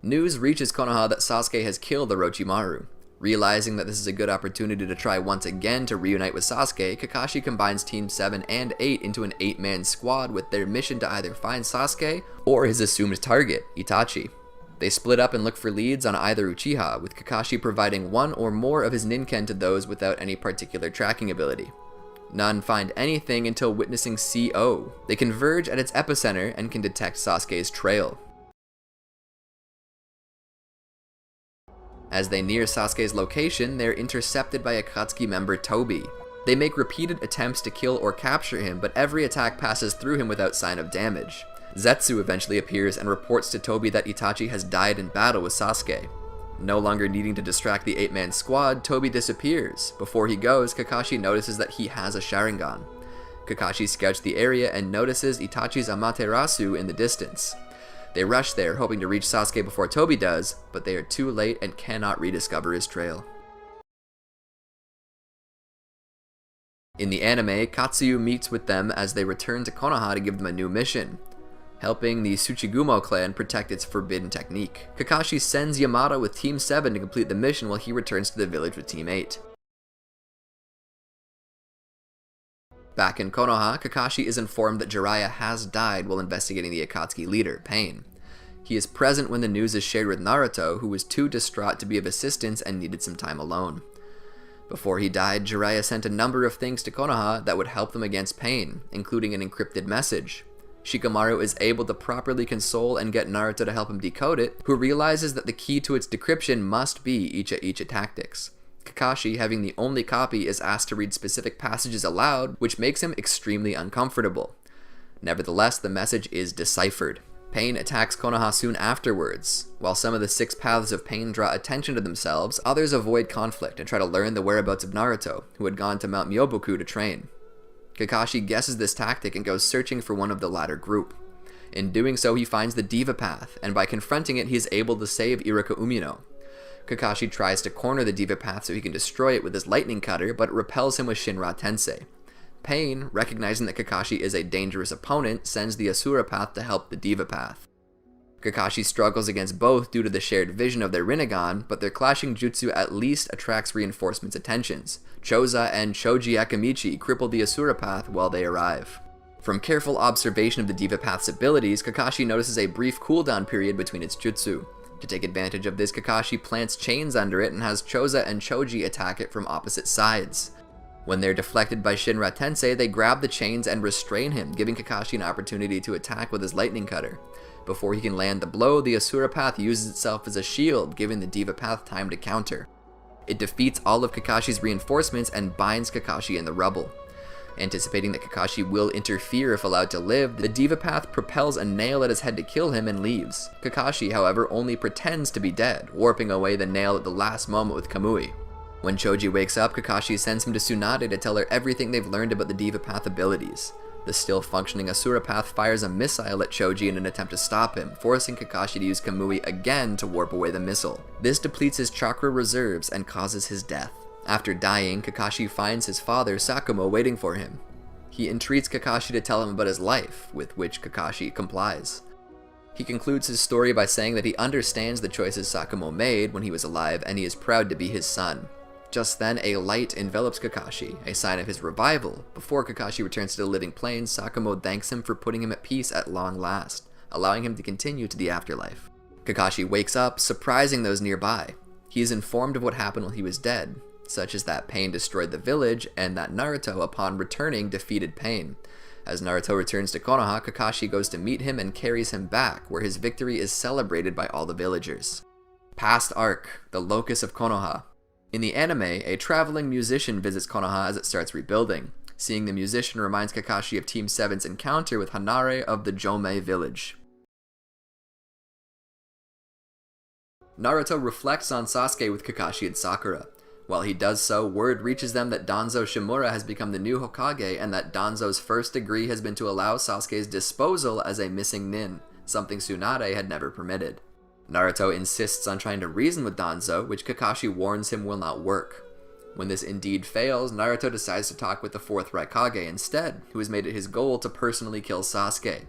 News reaches Konoha that Sasuke has killed Orochimaru. Realizing that this is a good opportunity to try once again to reunite with Sasuke, Kakashi combines Team 7 and 8 into an 8-man squad with their mission to either find Sasuke or his assumed target, Itachi. They split up and look for leads on either Uchiha, with Kakashi providing one or more of his Ninken to those without any particular tracking ability. None find anything until witnessing CO. They converge at its epicenter and can detect Sasuke's trail. As they near Sasuke's location, they are intercepted by Akatsuki member Tobi. They make repeated attempts to kill or capture him, but every attack passes through him without sign of damage. Zetsu eventually appears and reports to Tobi that Itachi has died in battle with Sasuke. No longer needing to distract the 8-man squad, Tobi disappears. Before he goes, Kakashi notices that he has a Sharingan. Kakashi scouts the area and notices Itachi's Amaterasu in the distance. They rush there, hoping to reach Sasuke before Tobi does, but they are too late and cannot rediscover his trail. In the anime, Katsuyu meets with them as they return to Konoha to give them a new mission, helping the Tsuchigumo clan protect its forbidden technique. Kakashi sends Yamato with Team 7 to complete the mission while he returns to the village with Team 8. Back in Konoha, Kakashi is informed that Jiraiya has died while investigating the Akatsuki leader, Pain. He is present when the news is shared with Naruto, who was too distraught to be of assistance and needed some time alone. Before he died, Jiraiya sent a number of things to Konoha that would help them against Pain, including an encrypted message. Shikamaru is able to properly console and get Naruto to help him decode it, who realizes that the key to its decryption must be Icha tactics. Kakashi, having the only copy, is asked to read specific passages aloud, which makes him extremely uncomfortable. Nevertheless, the message is deciphered. Pain attacks Konoha soon afterwards. While some of the 6 paths of pain draw attention to themselves, others avoid conflict and try to learn the whereabouts of Naruto, who had gone to Mount Myoboku to train. Kakashi guesses this tactic and goes searching for one of the latter group. In doing so, he finds the Diva Path, and by confronting it, he is able to save Iruka Umino. Kakashi tries to corner the Diva Path so he can destroy it with his lightning cutter, but it repels him with Shinra Tensei. Pain, recognizing that Kakashi is a dangerous opponent, sends the Asura Path to help the Diva Path. Kakashi struggles against both due to the shared vision of their Rinnegan, but their clashing jutsu at least attracts reinforcements' attentions. Choza and Choji Akamichi cripple the Asura Path while they arrive. From careful observation of the Diva Path's abilities, Kakashi notices a brief cooldown period between its jutsu. To take advantage of this, Kakashi plants chains under it and has Choza and Choji attack it from opposite sides. When they're deflected by Shinra Tensei, they grab the chains and restrain him, giving Kakashi an opportunity to attack with his lightning cutter. Before he can land the blow, the Asura Path uses itself as a shield, giving the Diva Path time to counter. It defeats all of Kakashi's reinforcements and binds Kakashi in the rubble. Anticipating that Kakashi will interfere if allowed to live, the Diva Path propels a nail at his head to kill him and leaves. Kakashi, however, only pretends to be dead, warping away the nail at the last moment with Kamui. When Choji wakes up, Kakashi sends him to Tsunade to tell her everything they've learned about the Diva Path abilities. The still functioning Asura Path fires a missile at Choji in an attempt to stop him, forcing Kakashi to use Kamui again to warp away the missile. This depletes his chakra reserves and causes his death. After dying, Kakashi finds his father, Sakumo, waiting for him. He entreats Kakashi to tell him about his life, with which Kakashi complies. He concludes his story by saying that he understands the choices Sakumo made when he was alive, and he is proud to be his son. Just then, a light envelops Kakashi, a sign of his revival. Before Kakashi returns to the living plane, Sakumo thanks him for putting him at peace at long last, allowing him to continue to the afterlife. Kakashi wakes up, surprising those nearby. He is informed of what happened while he was dead, such as that Pain destroyed the village, and that Naruto, upon returning, defeated Pain. As Naruto returns to Konoha, Kakashi goes to meet him and carries him back, where his victory is celebrated by all the villagers. Past arc, the locus of Konoha. In the anime, a traveling musician visits Konoha as it starts rebuilding. Seeing the musician reminds Kakashi of Team 7's encounter with Hanare of the Jomei village. Naruto reflects on Sasuke with Kakashi and Sakura. While he does so, word reaches them that Danzo Shimura has become the new Hokage and that Danzo's first degree has been to allow Sasuke's disposal as a missing nin, something Tsunade had never permitted. Naruto insists on trying to reason with Danzo, which Kakashi warns him will not work. When this indeed fails, Naruto decides to talk with the 4th Raikage instead, who has made it his goal to personally kill Sasuke.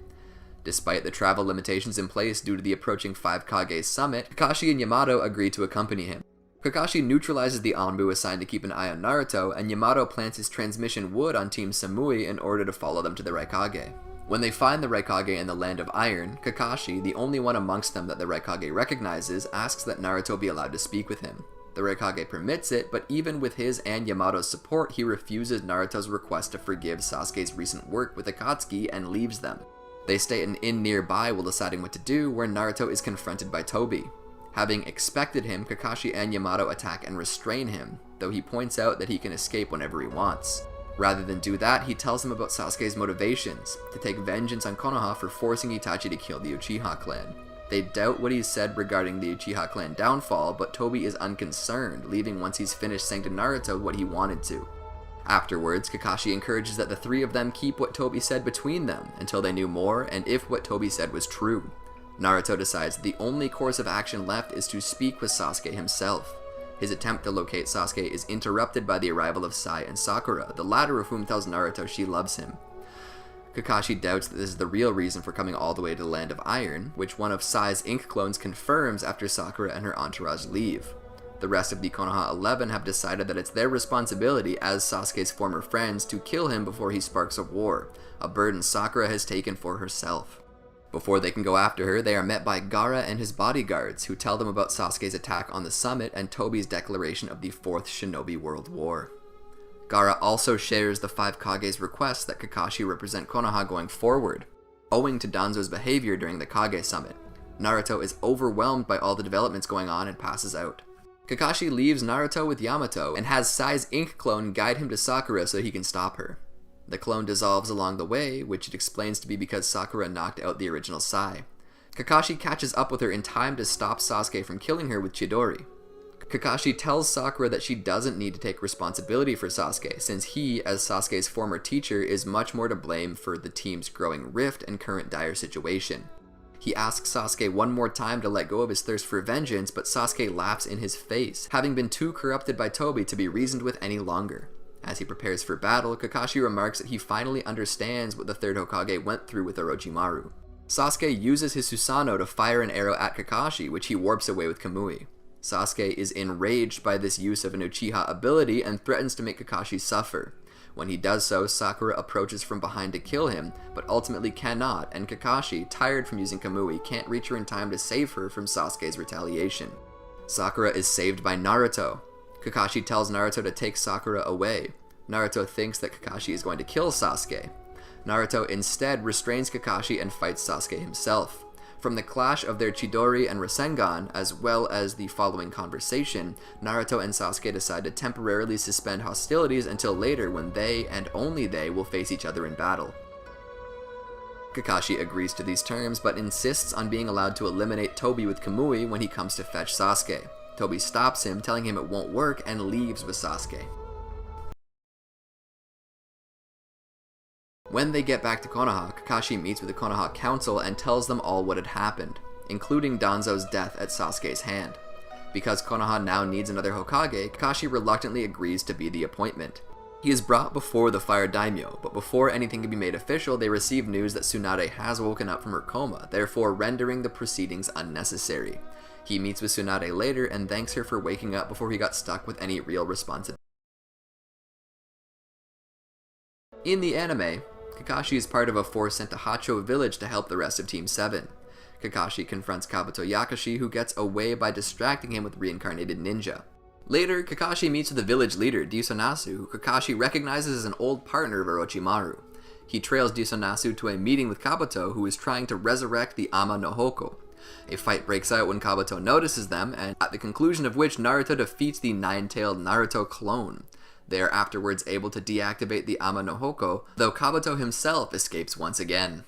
Despite the travel limitations in place due to the approaching 5 Kage summit, Kakashi and Yamato agree to accompany him. Kakashi neutralizes the Anbu assigned to keep an eye on Naruto, and Yamato plants his transmission wood on Team Samui in order to follow them to the Raikage. When they find the Raikage in the Land of Iron, Kakashi, the only one amongst them that the Raikage recognizes, asks that Naruto be allowed to speak with him. The Raikage permits it, but even with his and Yamato's support, he refuses Naruto's request to forgive Sasuke's recent work with Akatsuki and leaves them. They stay at an inn nearby while deciding what to do, where Naruto is confronted by Tobi. Having expected him, Kakashi and Yamato attack and restrain him, though he points out that he can escape whenever he wants. Rather than do that, he tells them about Sasuke's motivations, to take vengeance on Konoha for forcing Itachi to kill the Uchiha clan. They doubt what he said regarding the Uchiha clan downfall, but Tobi is unconcerned, leaving once he's finished saying to Naruto what he wanted to. Afterwards, Kakashi encourages that the 3 of them keep what Tobi said between them until they knew more and if what Tobi said was true. Naruto decides the only course of action left is to speak with Sasuke himself. His attempt to locate Sasuke is interrupted by the arrival of Sai and Sakura, the latter of whom tells Naruto she loves him. Kakashi doubts that this is the real reason for coming all the way to the Land of Iron, which one of Sai's ink clones confirms after Sakura and her entourage leave. The rest of the Konoha 11 have decided that it's their responsibility as Sasuke's former friends to kill him before he sparks a war, a burden Sakura has taken for herself. Before they can go after her, they are met by Gaara and his bodyguards, who tell them about Sasuke's attack on the summit and Tobi's declaration of the 4th Shinobi World War. Gaara also shares the 5 Kage's request that Kakashi represent Konoha going forward. owing to Danzo's behavior during the Kage Summit. Naruto is overwhelmed by all the developments going on and passes out. Kakashi leaves Naruto with Yamato and has Sai's ink clone guide him to Sakura so he can stop her. The clone dissolves along the way, which it explains to be because Sakura knocked out the original Sai. Kakashi catches up with her in time to stop Sasuke from killing her with Chidori. Kakashi tells Sakura that she doesn't need to take responsibility for Sasuke, since he, as Sasuke's former teacher, is much more to blame for the team's growing rift and current dire situation. He asks Sasuke one more time to let go of his thirst for vengeance, but Sasuke laughs in his face, having been too corrupted by Tobi to be reasoned with any longer. As he prepares for battle, Kakashi remarks that he finally understands what the third Hokage went through with Orochimaru. Sasuke uses his Susanoo to fire an arrow at Kakashi, which he warps away with Kamui. Sasuke is enraged by this use of an Uchiha ability and threatens to make Kakashi suffer. When he does so, Sakura approaches from behind to kill him, but ultimately cannot, and Kakashi, tired from using Kamui, can't reach her in time to save her from Sasuke's retaliation. Sakura is saved by Naruto. Kakashi tells Naruto to take Sakura away. Naruto thinks that Kakashi is going to kill Sasuke. Naruto instead restrains Kakashi and fights Sasuke himself. From the clash of their Chidori and Rasengan, as well as the following conversation, Naruto and Sasuke decide to temporarily suspend hostilities until later when they, and only they, will face each other in battle. Kakashi agrees to these terms, but insists on being allowed to eliminate Tobi with Kamui when he comes to fetch Sasuke. Tobi stops him, telling him it won't work, and leaves with Sasuke. When they get back to Konoha, Kakashi meets with the Konoha Council and tells them all what had happened, including Danzo's death at Sasuke's hand. Because Konoha now needs another Hokage, Kakashi reluctantly agrees to be the appointment. He is brought before the Fire Daimyo, but before anything can be made official, they receive news that Tsunade has woken up from her coma, therefore rendering the proceedings unnecessary. He meets with Tsunade later and thanks her for waking up before he got stuck with any real responsibility. In the anime, Kakashi is part of a force sent to Hacho village to help the rest of Team 7. Kakashi confronts Kabuto Yakashi, who gets away by distracting him with reincarnated ninja. Later, Kakashi meets with the village leader, Dysonasu, who Kakashi recognizes as an old partner of Orochimaru. He trails Dysonasu to a meeting with Kabuto, who is trying to resurrect the Ama no Hoko. A fight breaks out when Kabuto notices them, and at the conclusion of which Naruto defeats the nine-tailed Naruto clone. They are afterwards able to deactivate the Ama no Hoko, though Kabuto himself escapes once again.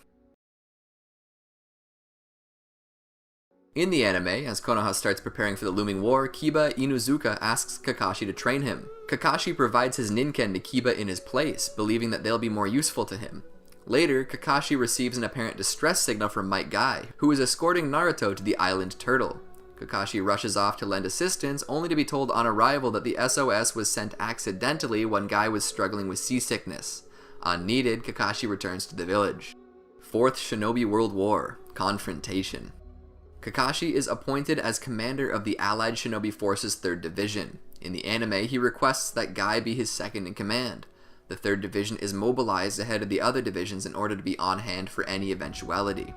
In the anime, as Konoha starts preparing for the looming war, Kiba Inuzuka asks Kakashi to train him. Kakashi provides his Ninken to Kiba in his place, believing that they'll be more useful to him. Later, Kakashi receives an apparent distress signal from Might Guy, who is escorting Naruto to the island Turtle. Kakashi rushes off to lend assistance, only to be told on arrival that the SOS was sent accidentally when Guy was struggling with seasickness. Unneeded, Kakashi returns to the village. Fourth Shinobi World War, Confrontation. Kakashi is appointed as commander of the Allied Shinobi Force's 3rd Division. In the anime, he requests that Guy be his second in command. The 3rd Division is mobilized ahead of the other divisions in order to be on hand for any eventuality.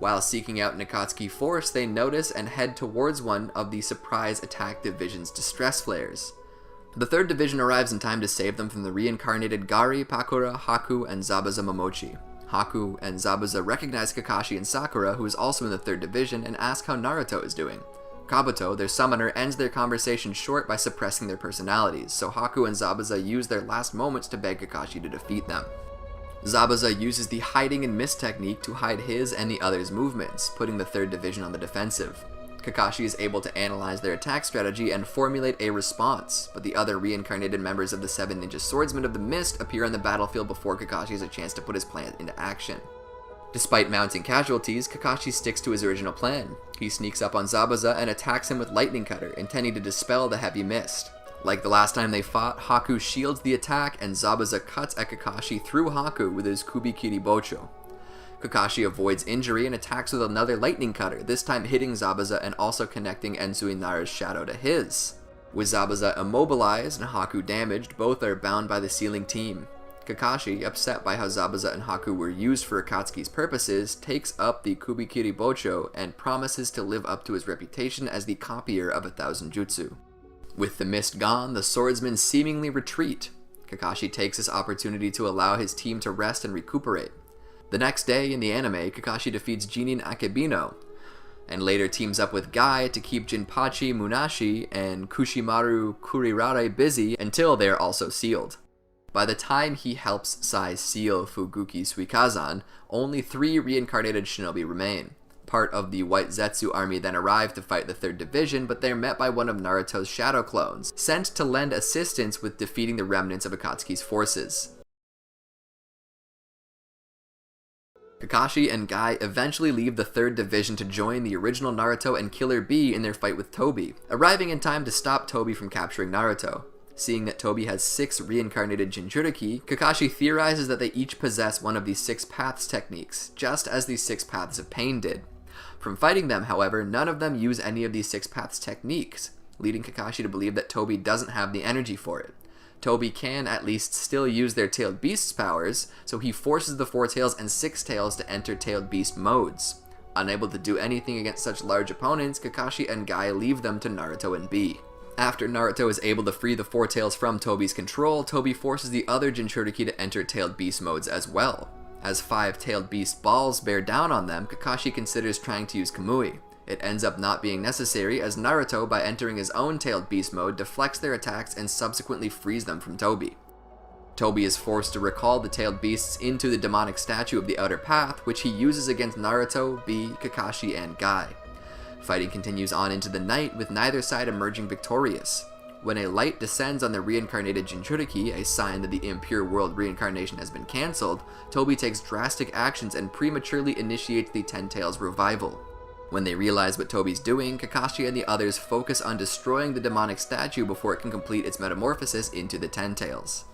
While seeking out Nakatsuki Force, they notice and head towards one of the Surprise Attack Division's distress flares. The 3rd Division arrives in time to save them from the reincarnated Gari, Pakura, Haku, and Zabuza Momochi. Haku and Zabuza recognize Kakashi and Sakura, who is also in the 3rd Division, and ask how Naruto is doing. Kabuto, their summoner, ends their conversation short by suppressing their personalities, so Haku and Zabuza use their last moments to beg Kakashi to defeat them. Zabuza uses the hiding and miss technique to hide his and the others' movements, putting the 3rd Division on the defensive. Kakashi is able to analyze their attack strategy and formulate a response, but the other reincarnated members of the 7 Ninja Swordsmen of the Mist appear on the battlefield before Kakashi has a chance to put his plan into action. Despite mounting casualties, Kakashi sticks to his original plan. He sneaks up on Zabuza and attacks him with Lightning Cutter, intending to dispel the heavy mist. Like the last time they fought, Haku shields the attack and Zabuza cuts at Kakashi through Haku with his Kubikiri Bocho. Kakashi avoids injury and attacks with another Lightning Cutter, this time hitting Zabuza and also connecting Enzui Nara's shadow to his. With Zabuza immobilized and Haku damaged, both are bound by the sealing team. Kakashi, upset by how Zabuza and Haku were used for Akatsuki's purposes, takes up the Kubikiri Bocho and promises to live up to his reputation as the copier of 1,000 jutsu. With the mist gone, the swordsmen seemingly retreat. Kakashi takes this opportunity to allow his team to rest and recuperate. The next day in the anime, Kakashi defeats Jinin Akebino, and later teams up with Guy to keep Jinpachi Munashi and Kushimaru Kurirare busy until they are also sealed. By the time he helps Sai seal Fuguki Suikazan, only 3 reincarnated shinobi remain. Part of the White Zetsu army then arrive to fight the 3rd Division, but they are met by one of Naruto's shadow clones, sent to lend assistance with defeating the remnants of Akatsuki's forces. Kakashi and Guy eventually leave the 3rd Division to join the original Naruto and Killer Bee in their fight with Tobi, arriving in time to stop Tobi from capturing Naruto. Seeing that Tobi has 6 reincarnated Jinchuriki, Kakashi theorizes that they each possess one of the 6 paths techniques, just as the 6 paths of pain did. From fighting them, however, none of them use any of these 6 paths techniques, leading Kakashi to believe that Tobi doesn't have the energy for it. Tobi can at least still use their Tailed Beast's powers, so he forces the 4 Tails and 6 Tails to enter Tailed Beast modes. Unable to do anything against such large opponents, Kakashi and Guy leave them to Naruto and Bee. After Naruto is able to free the 4 Tails from Tobi's control, Tobi forces the other Jinchuriki to enter Tailed Beast modes as well. As 5 Tailed Beast balls bear down on them, Kakashi considers trying to use Kamui. It ends up not being necessary, as Naruto, by entering his own Tailed Beast mode, deflects their attacks and subsequently frees them from Tobi. Tobi is forced to recall the Tailed Beasts into the demonic statue of the Outer Path, which he uses against Naruto, Bee, Kakashi, and Guy. Fighting continues on into the night, with neither side emerging victorious. When a light descends on the reincarnated Jinchuriki, a sign that the Impure World reincarnation has been cancelled, Tobi takes drastic actions and prematurely initiates the Ten Tails revival. When they realize what Tobi's doing, Kakashi and the others focus on destroying the demonic statue before it can complete its metamorphosis into the Ten Tails.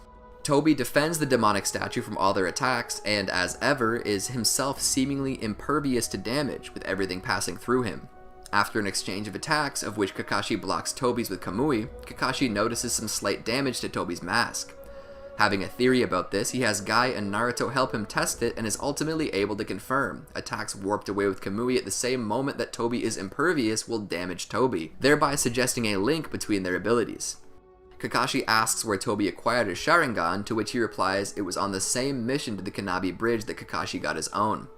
Tobi defends the demonic statue from all their attacks, and as ever, is himself seemingly impervious to damage, with everything passing through him. After an exchange of attacks, of which Kakashi blocks Tobi's with Kamui, Kakashi notices some slight damage to Tobi's mask. Having a theory about this, he has Guy and Naruto help him test it and is ultimately able to confirm. Attacks warped away with Kamui at the same moment that Tobi is impervious will damage Tobi, thereby suggesting a link between their abilities. Kakashi asks where Tobi acquired his Sharingan, to which he replies it was on the same mission to the Kanabi Bridge that Kakashi got his own.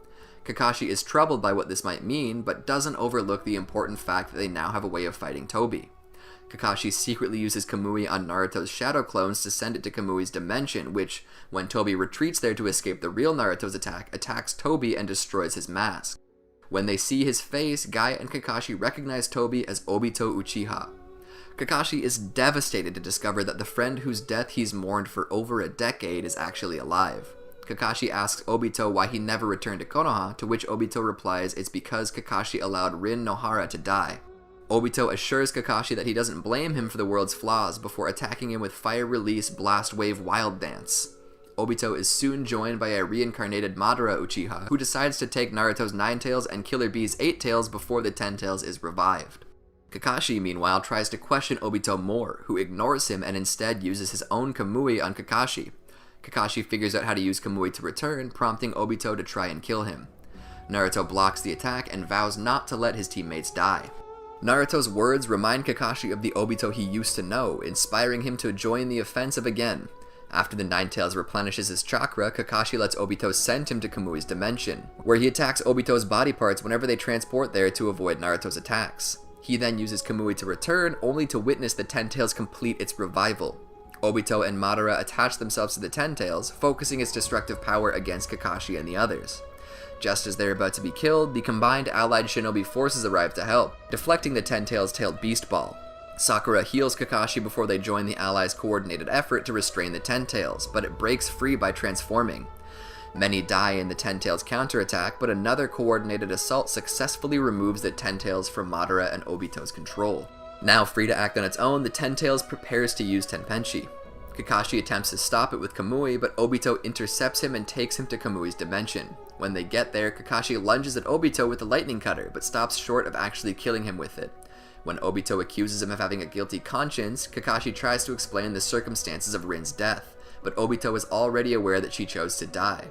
Kakashi is troubled by what this might mean, but doesn't overlook the important fact that they now have a way of fighting Tobi. Kakashi secretly uses Kamui on Naruto's shadow clones to send it to Kamui's dimension, which, when Tobi retreats there to escape the real Naruto's attack, attacks Tobi and destroys his mask. When they see his face, Guy and Kakashi recognize Tobi as Obito Uchiha. Kakashi is devastated to discover that the friend whose death he's mourned for over a decade is actually alive. Kakashi asks Obito why he never returned to Konoha, to which Obito replies it's because Kakashi allowed Rin Nohara to die. Obito assures Kakashi that he doesn't blame him for the world's flaws before attacking him with Fire Release Blast Wave Wild Dance. Obito is soon joined by a reincarnated Madara Uchiha, who decides to take Naruto's 9 Tails and Killer Bee's 8 Tails before the 10 Tails is revived. Kakashi, meanwhile, tries to question Obito more, who ignores him and instead uses his own Kamui on Kakashi. Kakashi figures out how to use Kamui to return, prompting Obito to try and kill him. Naruto blocks the attack and vows not to let his teammates die. Naruto's words remind Kakashi of the Obito he used to know, inspiring him to join the offensive again. After the 9 Tails replenishes his chakra, Kakashi lets Obito send him to Kamui's dimension, where he attacks Obito's body parts whenever they transport there to avoid Naruto's attacks. He then uses Kamui to return, only to witness the 10 Tails complete its revival. Obito and Madara attach themselves to the 10 Tails, focusing its destructive power against Kakashi and the others. Just as they're about to be killed, the combined allied shinobi forces arrive to help, deflecting the 10 Tails' tailed beast ball. Sakura heals Kakashi before they join the allies' coordinated effort to restrain the 10 Tails, but it breaks free by transforming. Many die in the 10 Tails counterattack, but another coordinated assault successfully removes the 10 Tails from Madara and Obito's control. Now free to act on its own, the 10 Tails prepares to use Tenpenchi. Kakashi attempts to stop it with Kamui, but Obito intercepts him and takes him to Kamui's dimension. When they get there, Kakashi lunges at Obito with the lightning cutter, but stops short of actually killing him with it. When Obito accuses him of having a guilty conscience, Kakashi tries to explain the circumstances of Rin's death, but Obito is already aware that she chose to die.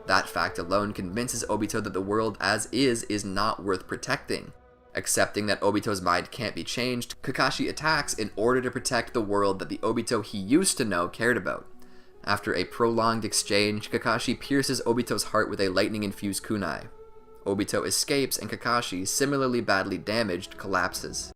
That fact alone convinces Obito that the world as is not worth protecting. Accepting that Obito's mind can't be changed, Kakashi attacks in order to protect the world that the Obito he used to know cared about. After a prolonged exchange, Kakashi pierces Obito's heart with a lightning-infused kunai. Obito escapes, and Kakashi, similarly badly damaged, collapses.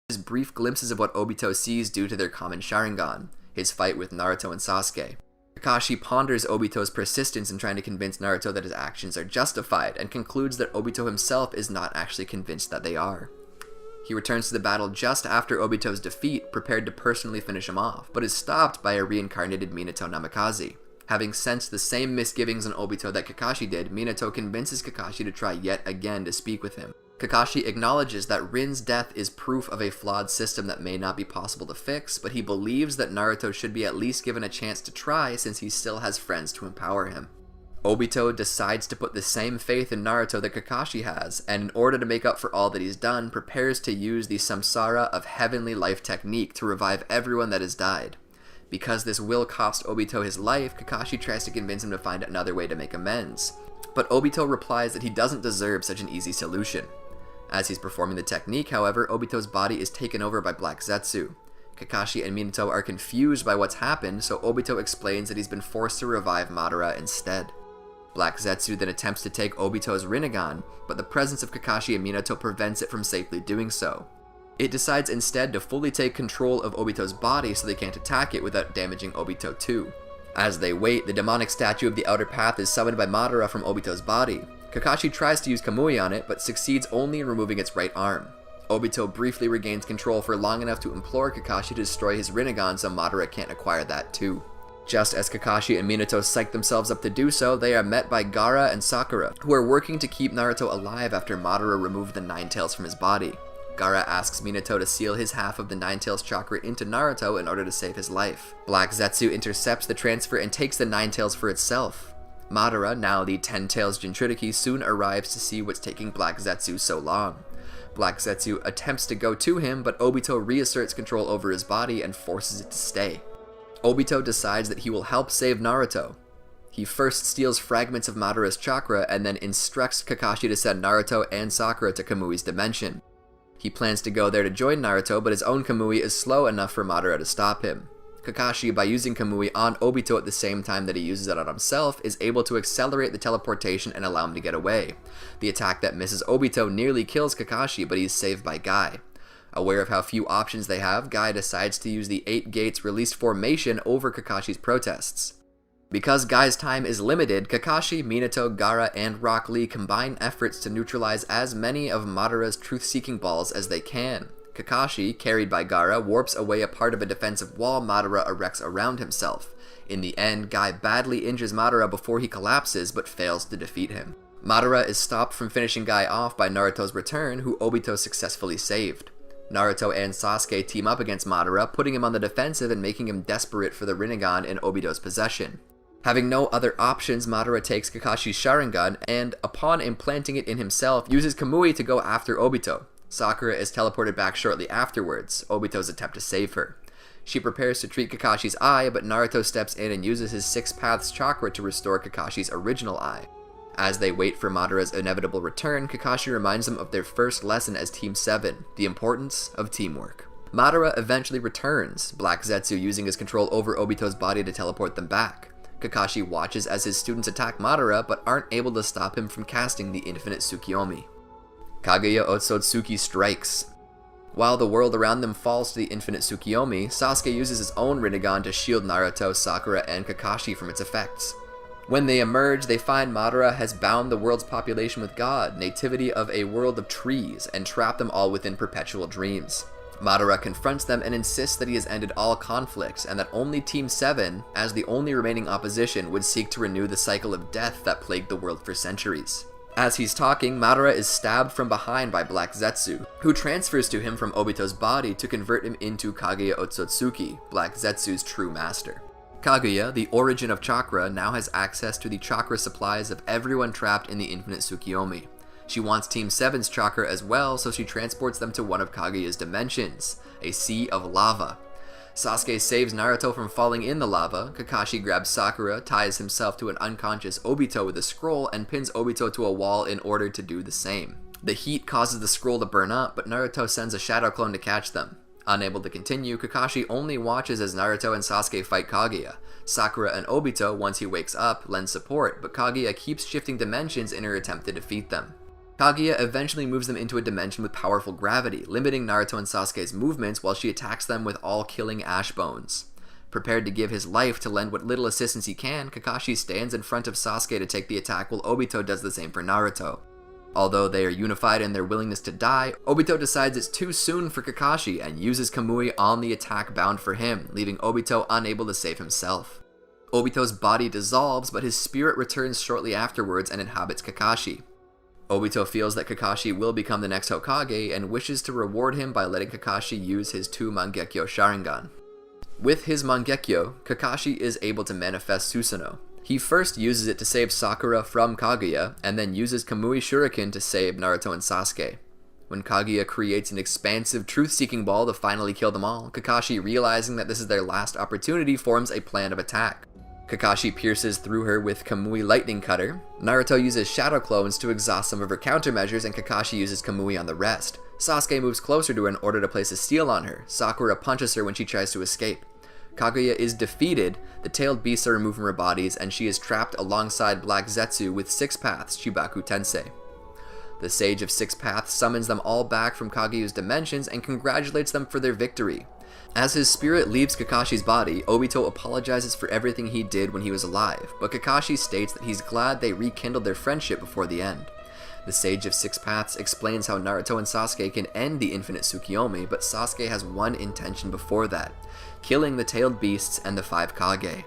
His brief glimpses of what Obito sees due to their common Sharingan, his fight with Naruto and Sasuke. Kakashi ponders Obito's persistence in trying to convince Naruto that his actions are justified, and concludes that Obito himself is not actually convinced that they are. He returns to the battle just after Obito's defeat, prepared to personally finish him off, but is stopped by a reincarnated Minato Namikaze. Having sensed the same misgivings on Obito that Kakashi did, Minato convinces Kakashi to try yet again to speak with him. Kakashi acknowledges that Rin's death is proof of a flawed system that may not be possible to fix, but he believes that Naruto should be at least given a chance to try since he still has friends to empower him. Obito decides to put the same faith in Naruto that Kakashi has, and in order to make up for all that he's done, prepares to use the Samsara of Heavenly Life technique to revive everyone that has died. Because this will cost Obito his life, Kakashi tries to convince him to find another way to make amends. But Obito replies that he doesn't deserve such an easy solution. As he's performing the technique, however, Obito's body is taken over by Black Zetsu. Kakashi and Minato are confused by what's happened, so Obito explains that he's been forced to revive Madara instead. Black Zetsu then attempts to take Obito's Rinnegan, but the presence of Kakashi and Minato prevents it from safely doing so. It decides instead to fully take control of Obito's body so they can't attack it without damaging Obito too. As they wait, the demonic statue of the Outer Path is summoned by Madara from Obito's body. Kakashi tries to use Kamui on it, but succeeds only in removing its right arm. Obito briefly regains control for long enough to implore Kakashi to destroy his Rinnegan so Madara can't acquire that too. Just as Kakashi and Minato psych themselves up to do so, they are met by Gaara and Sakura, who are working to keep Naruto alive after Madara removed the Nine Tails from his body. Gaara asks Minato to seal his half of the Nine Tails chakra into Naruto in order to save his life. Black Zetsu intercepts the transfer and takes the Nine Tails for itself. Madara, now the 10 Tails Jinchuriki, soon arrives to see what's taking Black Zetsu so long. Black Zetsu attempts to go to him, but Obito reasserts control over his body and forces it to stay. Obito decides that he will help save Naruto. He first steals fragments of Madara's chakra and then instructs Kakashi to send Naruto and Sakura to Kamui's dimension. He plans to go there to join Naruto, but his own Kamui is slow enough for Madara to stop him. Kakashi, by using Kamui on Obito at the same time that he uses it on himself, is able to accelerate the teleportation and allow him to get away. The attack that misses Obito nearly kills Kakashi, but he's saved by Guy. Aware of how few options they have, Guy decides to use the 8 Gates released formation over Kakashi's protests. Because Guy's time is limited, Kakashi, Minato, Gaara, and Rock Lee combine efforts to neutralize as many of Madara's truth-seeking balls as they can. Kakashi, carried by Gaara, warps away a part of a defensive wall Madara erects around himself. In the end, Guy badly injures Madara before he collapses, but fails to defeat him. Madara is stopped from finishing Guy off by Naruto's return, who Obito successfully saved. Naruto and Sasuke team up against Madara, putting him on the defensive and making him desperate for the Rinnegan in Obito's possession. Having no other options, Madara takes Kakashi's Sharingan and, upon implanting it in himself, uses Kamui to go after Obito. Sakura is teleported back shortly afterwards, Obito's attempt to save her. She prepares to treat Kakashi's eye, but Naruto steps in and uses his 6 Paths chakra to restore Kakashi's original eye. As they wait for Madara's inevitable return, Kakashi reminds them of their first lesson as Team 7, the importance of teamwork. Madara eventually returns, Black Zetsu using his control over Obito's body to teleport them back. Kakashi watches as his students attack Madara, but aren't able to stop him from casting the Infinite Tsukiyomi. Kaguya Otsutsuki strikes. While the world around them falls to the Infinite Tsukiyomi, Sasuke uses his own Rinnegan to shield Naruto, Sakura, and Kakashi from its effects. When they emerge, they find Madara has bound the world's population with God, nativity of a world of trees, and trapped them all within perpetual dreams. Madara confronts them and insists that he has ended all conflicts, and that only Team 7, as the only remaining opposition, would seek to renew the cycle of death that plagued the world for centuries. As he's talking, Madara is stabbed from behind by Black Zetsu, who transfers to him from Obito's body to convert him into Kaguya Otsutsuki, Black Zetsu's true master. Kaguya, the origin of chakra, now has access to the chakra supplies of everyone trapped in the Infinite Tsukiyomi. She wants Team 7's chakra as well, so she transports them to one of Kaguya's dimensions, a sea of lava. Sasuke saves Naruto from falling in the lava, Kakashi grabs Sakura, ties himself to an unconscious Obito with a scroll, and pins Obito to a wall in order to do the same. The heat causes the scroll to burn up, but Naruto sends a shadow clone to catch them. Unable to continue, Kakashi only watches as Naruto and Sasuke fight Kaguya. Sakura and Obito, once he wakes up, lend support, but Kaguya keeps shifting dimensions in her attempt to defeat them. Kaguya eventually moves them into a dimension with powerful gravity, limiting Naruto and Sasuke's movements while she attacks them with all-killing ash bones. Prepared to give his life to lend what little assistance he can, Kakashi stands in front of Sasuke to take the attack while Obito does the same for Naruto. Although they are unified in their willingness to die, Obito decides it's too soon for Kakashi and uses Kamui on the attack bound for him, leaving Obito unable to save himself. Obito's body dissolves, but his spirit returns shortly afterwards and inhabits Kakashi. Obito feels that Kakashi will become the next Hokage and wishes to reward him by letting Kakashi use his 2 Mangekyo Sharingan. With his Mangekyo, Kakashi is able to manifest Susanoo. He first uses it to save Sakura from Kaguya, and then uses Kamui Shuriken to save Naruto and Sasuke. When Kaguya creates an expansive truth-seeking ball to finally kill them all, Kakashi, realizing that this is their last opportunity, forms a plan of attack. Kakashi pierces through her with Kamui Lightning Cutter, Naruto uses Shadow Clones to exhaust some of her countermeasures, and Kakashi uses Kamui on the rest. Sasuke moves closer to her in order to place a steal on her. Sakura punches her when she tries to escape. Kaguya is defeated, the tailed beasts are removed from her bodies, and she is trapped alongside Black Zetsu with 6 Paths Chibaku Tensei. The Sage of 6 Paths summons them all back from Kaguya's dimensions and congratulates them for their victory. As his spirit leaves Kakashi's body, Obito apologizes for everything he did when he was alive, but Kakashi states that he's glad they rekindled their friendship before the end. The Sage of 6 Paths explains how Naruto and Sasuke can end the Infinite Tsukiyomi, but Sasuke has one intention before that: killing the tailed beasts and the 5 Kage.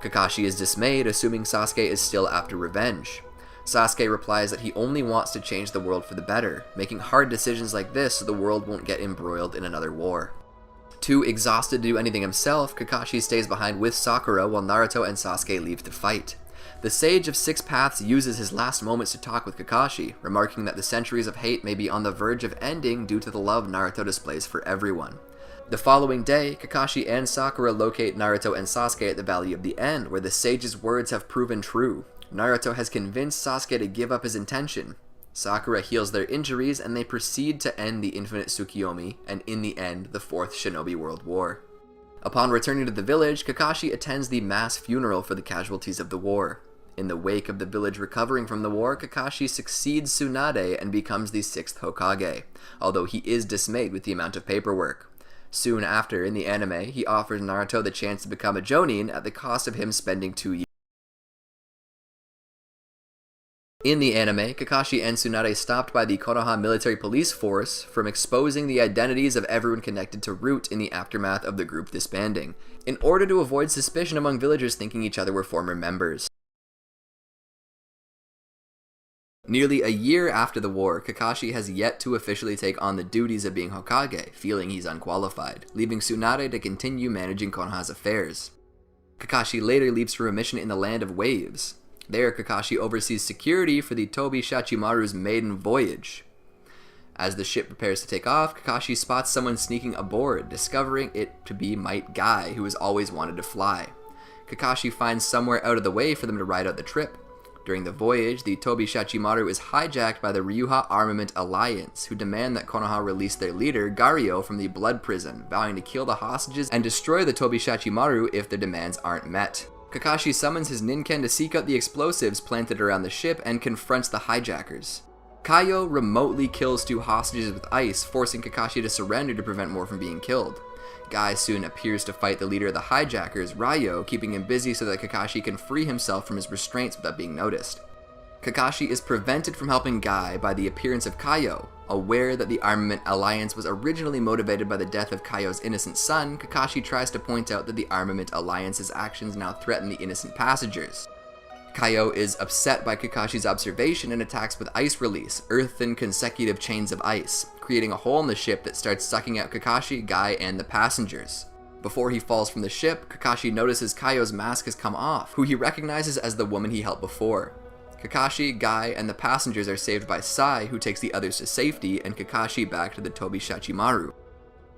Kakashi is dismayed, assuming Sasuke is still after revenge. Sasuke replies that he only wants to change the world for the better, making hard decisions like this so the world won't get embroiled in another war. Too exhausted to do anything himself, Kakashi stays behind with Sakura while Naruto and Sasuke leave to fight. The Sage of 6 Paths uses his last moments to talk with Kakashi, remarking that the centuries of hate may be on the verge of ending due to the love Naruto displays for everyone. The following day, Kakashi and Sakura locate Naruto and Sasuke at the Valley of the End, where the sage's words have proven true. Naruto has convinced Sasuke to give up his intention. Sakura heals their injuries, and they proceed to end the Infinite Tsukiyomi, and in the end, the 4th Shinobi World War. Upon returning to the village, Kakashi attends the mass funeral for the casualties of the war. In the wake of the village recovering from the war, Kakashi succeeds Tsunade and becomes the 6th Hokage, although he is dismayed with the amount of paperwork. Soon after, in the anime, he offers Naruto the chance to become a Jonin at the cost of him spending 2 years. In the anime, Kakashi and Tsunade stopped by the Konoha military police force from exposing the identities of everyone connected to Root in the aftermath of the group disbanding, in order to avoid suspicion among villagers thinking each other were former members. Nearly a year after the war, Kakashi has yet to officially take on the duties of being Hokage, feeling he's unqualified, leaving Tsunade to continue managing Konoha's affairs. Kakashi later leaves for a mission in the Land of Waves. There, Kakashi oversees security for the Tobi Shachimaru's maiden voyage. As the ship prepares to take off, Kakashi spots someone sneaking aboard, discovering it to be Might Guy, who has always wanted to fly. Kakashi finds somewhere out of the way for them to ride out the trip. During the voyage, the Tobi Shachimaru is hijacked by the Ryuha Armament Alliance, who demand that Konoha release their leader, Gario, from the Blood Prison, vowing to kill the hostages and destroy the Tobi Shachimaru if their demands aren't met. Kakashi summons his Ninken to seek out the explosives planted around the ship and confronts the hijackers. Kaio remotely kills 2 hostages with ice, forcing Kakashi to surrender to prevent more from being killed. Guy soon appears to fight the leader of the hijackers, Ryo, keeping him busy so that Kakashi can free himself from his restraints without being noticed. Kakashi is prevented from helping Guy by the appearance of Kaio. Aware that the Armament Alliance was originally motivated by the death of Kaio's innocent son, Kakashi tries to point out that the Armament Alliance's actions now threaten the innocent passengers. Kaio is upset by Kakashi's observation and attacks with ice release, earthen consecutive chains of ice, creating a hole in the ship that starts sucking out Kakashi, Guy, and the passengers. Before he falls from the ship, Kakashi notices Kaio's mask has come off, who he recognizes as the woman he helped before. Kakashi, Guy, and the passengers are saved by Sai, who takes the others to safety, and Kakashi back to the Tobi Shachimaru.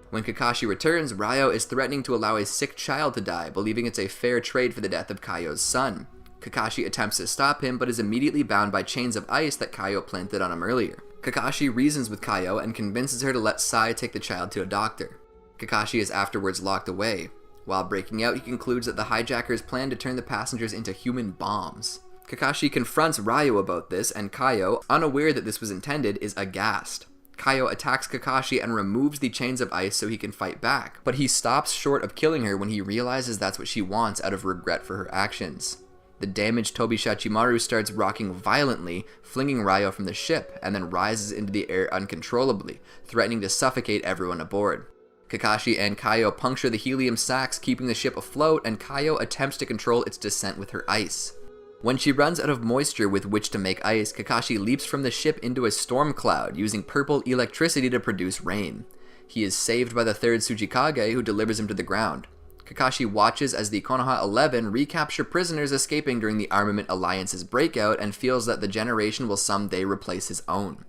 When Kakashi returns, Ryo is threatening to allow a sick child to die, believing it's a fair trade for the death of Kaio's son. Kakashi attempts to stop him, but is immediately bound by chains of ice that Kaio planted on him earlier. Kakashi reasons with Kaio and convinces her to let Sai take the child to a doctor. Kakashi is afterwards locked away. While breaking out, he concludes that the hijackers plan to turn the passengers into human bombs. Kakashi confronts Ryo about this, and Kaio, unaware that this was intended, is aghast. Kaio attacks Kakashi and removes the chains of ice so he can fight back, but he stops short of killing her when he realizes that's what she wants out of regret for her actions. The damaged Tobi Shachimaru starts rocking violently, flinging Ryo from the ship, and then rises into the air uncontrollably, threatening to suffocate everyone aboard. Kakashi and Kaio puncture the helium sacs, keeping the ship afloat, and Kaio attempts to control its descent with her ice. When she runs out of moisture with which to make ice, Kakashi leaps from the ship into a storm cloud, using purple electricity to produce rain. He is saved by the third Tsuchikage, who delivers him to the ground. Kakashi watches as the Konoha 11 recapture prisoners escaping during the Armament Alliance's breakout and feels that the generation will someday replace his own.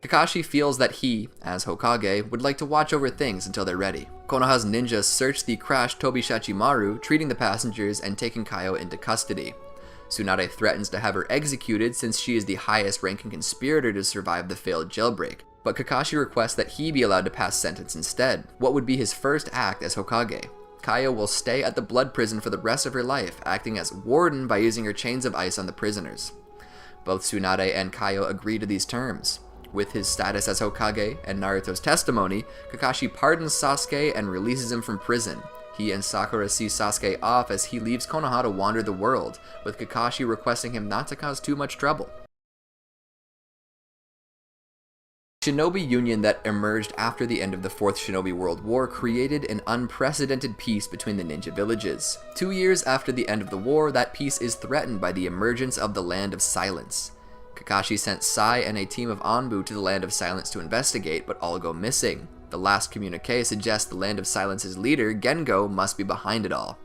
Kakashi feels that he, as Hokage, would like to watch over things until they're ready. Konoha's ninjas search the crashed Tobi Shachimaru, treating the passengers and taking Kaio into custody. Tsunade threatens to have her executed since she is the highest ranking conspirator to survive the failed jailbreak, but Kakashi requests that he be allowed to pass sentence instead, what would be his first act as Hokage. Kaio will stay at the blood prison for the rest of her life, acting as warden by using her chains of ice on the prisoners. Both Tsunade and Kaio agree to these terms. With his status as Hokage and Naruto's testimony, Kakashi pardons Sasuke and releases him from prison. He and Sakura see Sasuke off as he leaves Konoha to wander the world, with Kakashi requesting him not to cause too much trouble. The Shinobi Union that emerged after the end of the Fourth Shinobi World War created an unprecedented peace between the ninja villages. 2 years after the end of the war, that peace is threatened by the emergence of the Land of Silence. Kakashi sent Sai and a team of Anbu to the Land of Silence to investigate, but all go missing. The last communique suggests the Land of Silence's leader, Gengo, must be behind it all.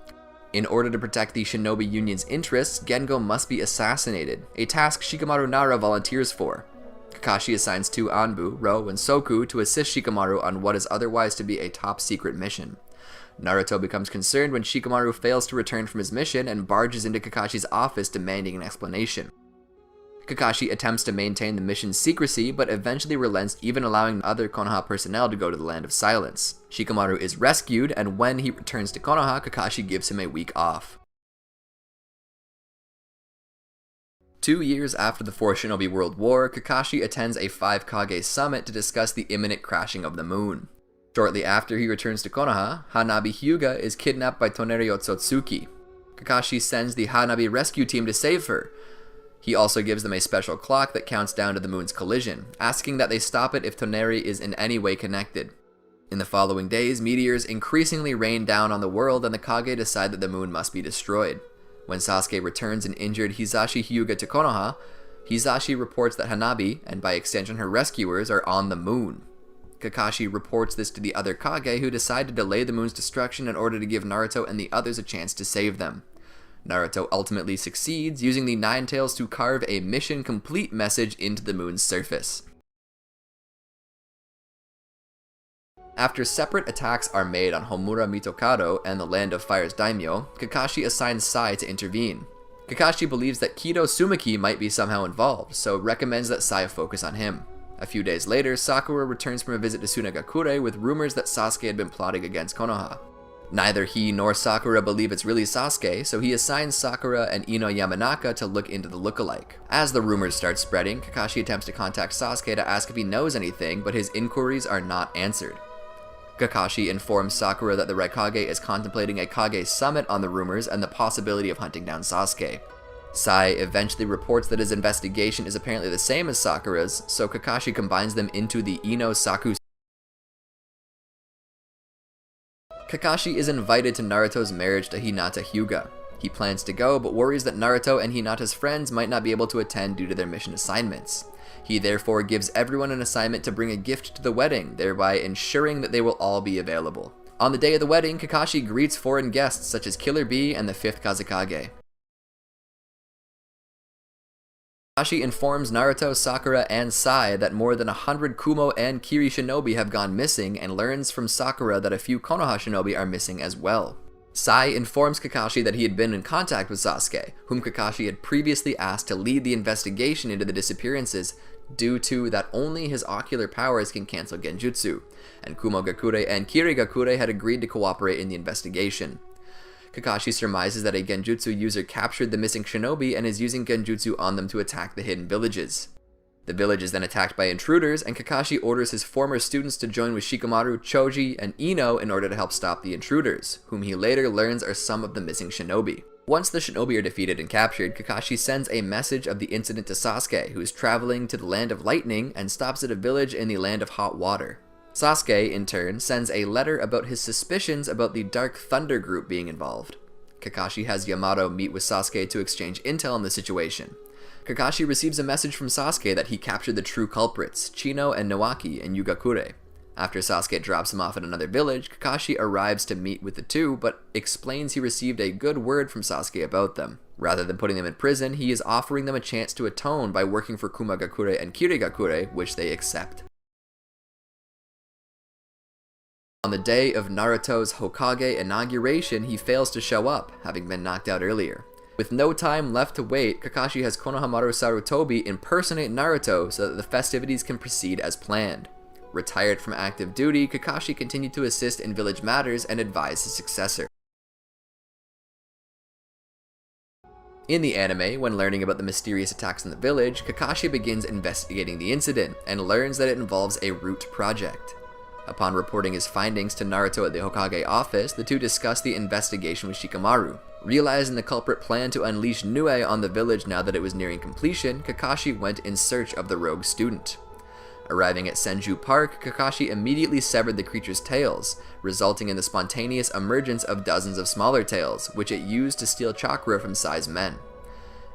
In order to protect the Shinobi Union's interests, Gengo must be assassinated, a task Shikamaru Nara volunteers for. Kakashi assigns 2 Anbu, Ro and Soku, to assist Shikamaru on what is otherwise to be a top-secret mission. Naruto becomes concerned when Shikamaru fails to return from his mission and barges into Kakashi's office demanding an explanation. Kakashi attempts to maintain the mission's secrecy, but eventually relents, even allowing other Konoha personnel to go to the Land of Silence. Shikamaru is rescued, and when he returns to Konoha, Kakashi gives him a week off. 2 years after the Fourth Shinobi World War, Kakashi attends a 5 Kage summit to discuss the imminent crashing of the moon. Shortly after he returns to Konoha, Hanabi Hyuga is kidnapped by Toneri Otsutsuki. Kakashi sends the Hanabi rescue team to save her. He also gives them a special clock that counts down to the moon's collision, asking that they stop it if Toneri is in any way connected. In the following days, meteors increasingly rain down on the world and the Kage decide that the moon must be destroyed. When Sasuke returns an injured Hisashi Hyuga to Konoha, Hisashi reports that Hanabi, and by extension her rescuers, are on the moon. Kakashi reports this to the other Kage, who decide to delay the moon's destruction in order to give Naruto and the others a chance to save them. Naruto ultimately succeeds, using the Nine Tails to carve a mission complete message into the moon's surface. After separate attacks are made on Homura Mitokado and the Land of Fire's daimyo, Kakashi assigns Sai to intervene. Kakashi believes that Kido Sumiki might be somehow involved, so recommends that Sai focus on him. A few days later, Sakura returns from a visit to Sunagakure with rumors that Sasuke had been plotting against Konoha. Neither he nor Sakura believe it's really Sasuke, so he assigns Sakura and Ino Yamanaka to look into the lookalike. As the rumors start spreading, Kakashi attempts to contact Sasuke to ask if he knows anything, but his inquiries are not answered. Kakashi informs Sakura that the Raikage is contemplating a Kage summit on the rumors and the possibility of hunting down Sasuke. Sai eventually reports that his investigation is apparently the same as Sakura's, so Kakashi combines them into the Ino-Saku. Kakashi is invited to Naruto's marriage to Hinata Hyuga. He plans to go, but worries that Naruto and Hinata's friends might not be able to attend due to their mission assignments. He therefore gives everyone an assignment to bring a gift to the wedding, thereby ensuring that they will all be available. On the day of the wedding, Kakashi greets foreign guests such as Killer Bee and the 5th Kazekage. Kakashi informs Naruto, Sakura, and Sai that more than 100 Kumo and Kiri shinobi have gone missing, and learns from Sakura that a few Konoha shinobi are missing as well. Sai informs Kakashi that he had been in contact with Sasuke, whom Kakashi had previously asked to lead the investigation into the disappearances, due to that only his ocular powers can cancel genjutsu, and Kumogakure and Kirigakure had agreed to cooperate in the investigation. Kakashi surmises that a genjutsu user captured the missing shinobi and is using genjutsu on them to attack the hidden villages. The village is then attacked by intruders, and Kakashi orders his former students to join with Shikamaru, Choji, and Ino in order to help stop the intruders, whom he later learns are some of the missing shinobi. Once the shinobi are defeated and captured, Kakashi sends a message of the incident to Sasuke, who is traveling to the Land of Lightning and stops at a village in the Land of Hot Water. Sasuke, in turn, sends a letter about his suspicions about the Dark Thunder group being involved. Kakashi has Yamato meet with Sasuke to exchange intel on the situation. Kakashi receives a message from Sasuke that he captured the true culprits, Chino and Nawaki in Yugakure. After Sasuke drops him off at another village, Kakashi arrives to meet with the two, but explains he received a good word from Sasuke about them. Rather than putting them in prison, he is offering them a chance to atone by working for Kumogakure and Kirigakure, which they accept. On the day of Naruto's Hokage inauguration, he fails to show up, having been knocked out earlier. With no time left to wait, Kakashi has Konohamaru Sarutobi impersonate Naruto so that the festivities can proceed as planned. Retired from active duty, Kakashi continued to assist in village matters and advise his successor. In the anime, when learning about the mysterious attacks in the village, Kakashi begins investigating the incident and learns that it involves a root project. Upon reporting his findings to Naruto at the Hokage office, the two discuss the investigation with Shikamaru. Realizing the culprit planned to unleash Nue on the village now that it was nearing completion, Kakashi went in search of the rogue student. Arriving at Senju Park, Kakashi immediately severed the creature's tails, resulting in the spontaneous emergence of dozens of smaller tails, which it used to steal chakra from Sai's men.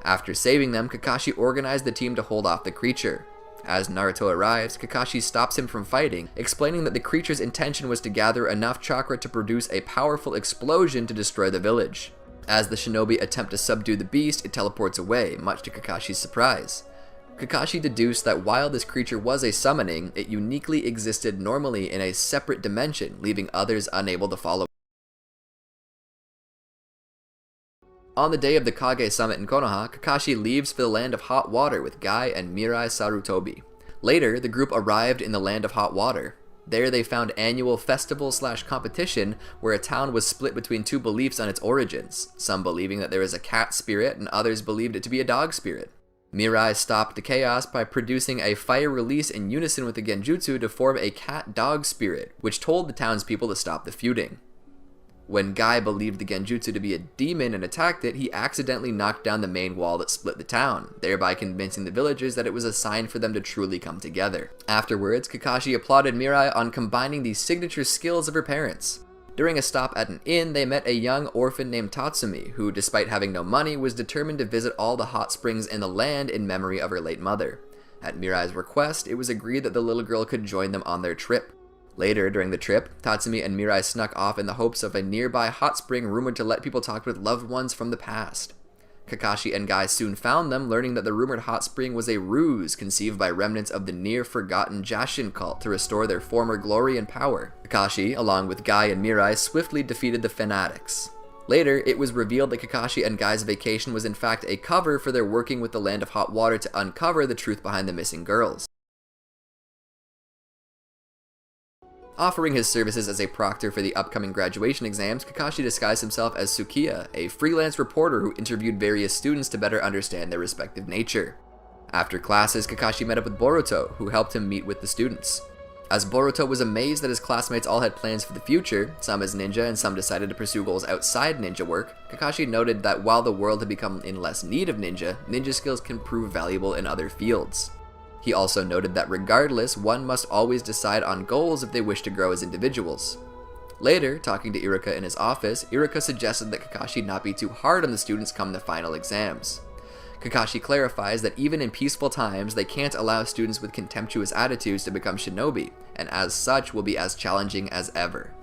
After saving them, Kakashi organized the team to hold off the creature. As Naruto arrives, Kakashi stops him from fighting, explaining that the creature's intention was to gather enough chakra to produce a powerful explosion to destroy the village. As the shinobi attempt to subdue the beast, it teleports away, much to Kakashi's surprise. Kakashi deduced that while this creature was a summoning, it uniquely existed normally in a separate dimension, leaving others unable to follow. On the day of the Kage Summit in Konoha, Kakashi leaves for the Land of Hot Water with Guy and Mirai Sarutobi. Later, the group arrived in the Land of Hot Water. There they found annual festival/competition where a town was split between two beliefs on its origins, some believing that there is a cat spirit and others believed it to be a dog spirit. Mirai stopped the chaos by producing a fire release in unison with the genjutsu to form a cat-dog spirit, which told the townspeople to stop the feuding. When Guy believed the genjutsu to be a demon and attacked it, he accidentally knocked down the main wall that split the town, thereby convincing the villagers that it was a sign for them to truly come together. Afterwards, Kakashi applauded Mirai on combining the signature skills of her parents. During a stop at an inn, they met a young orphan named Tatsumi, who, despite having no money, was determined to visit all the hot springs in the land in memory of her late mother. At Mirai's request, it was agreed that the little girl could join them on their trip. Later, during the trip, Tatsumi and Mirai snuck off in the hopes of a nearby hot spring rumored to let people talk with loved ones from the past. Kakashi and Guy soon found them, learning that the rumored hot spring was a ruse conceived by remnants of the near-forgotten Jashin cult to restore their former glory and power. Kakashi, along with Guy and Mirai, swiftly defeated the fanatics. Later, it was revealed that Kakashi and Guy's vacation was in fact a cover for their working with the Land of Hot Water to uncover the truth behind the missing girls. Offering his services as a proctor for the upcoming graduation exams, Kakashi disguised himself as Sukiya, a freelance reporter who interviewed various students to better understand their respective nature. After classes, Kakashi met up with Boruto, who helped him meet with the students. As Boruto was amazed that his classmates all had plans for the future, some as ninja and some decided to pursue goals outside ninja work, Kakashi noted that while the world had become in less need of ninja skills can prove valuable in other fields. He also noted that regardless, one must always decide on goals if they wish to grow as individuals. Later, talking to Iruka in his office, Iruka suggested that Kakashi not be too hard on the students come the final exams. Kakashi clarifies that even in peaceful times, they can't allow students with contemptuous attitudes to become shinobi, and as such will be as challenging as ever.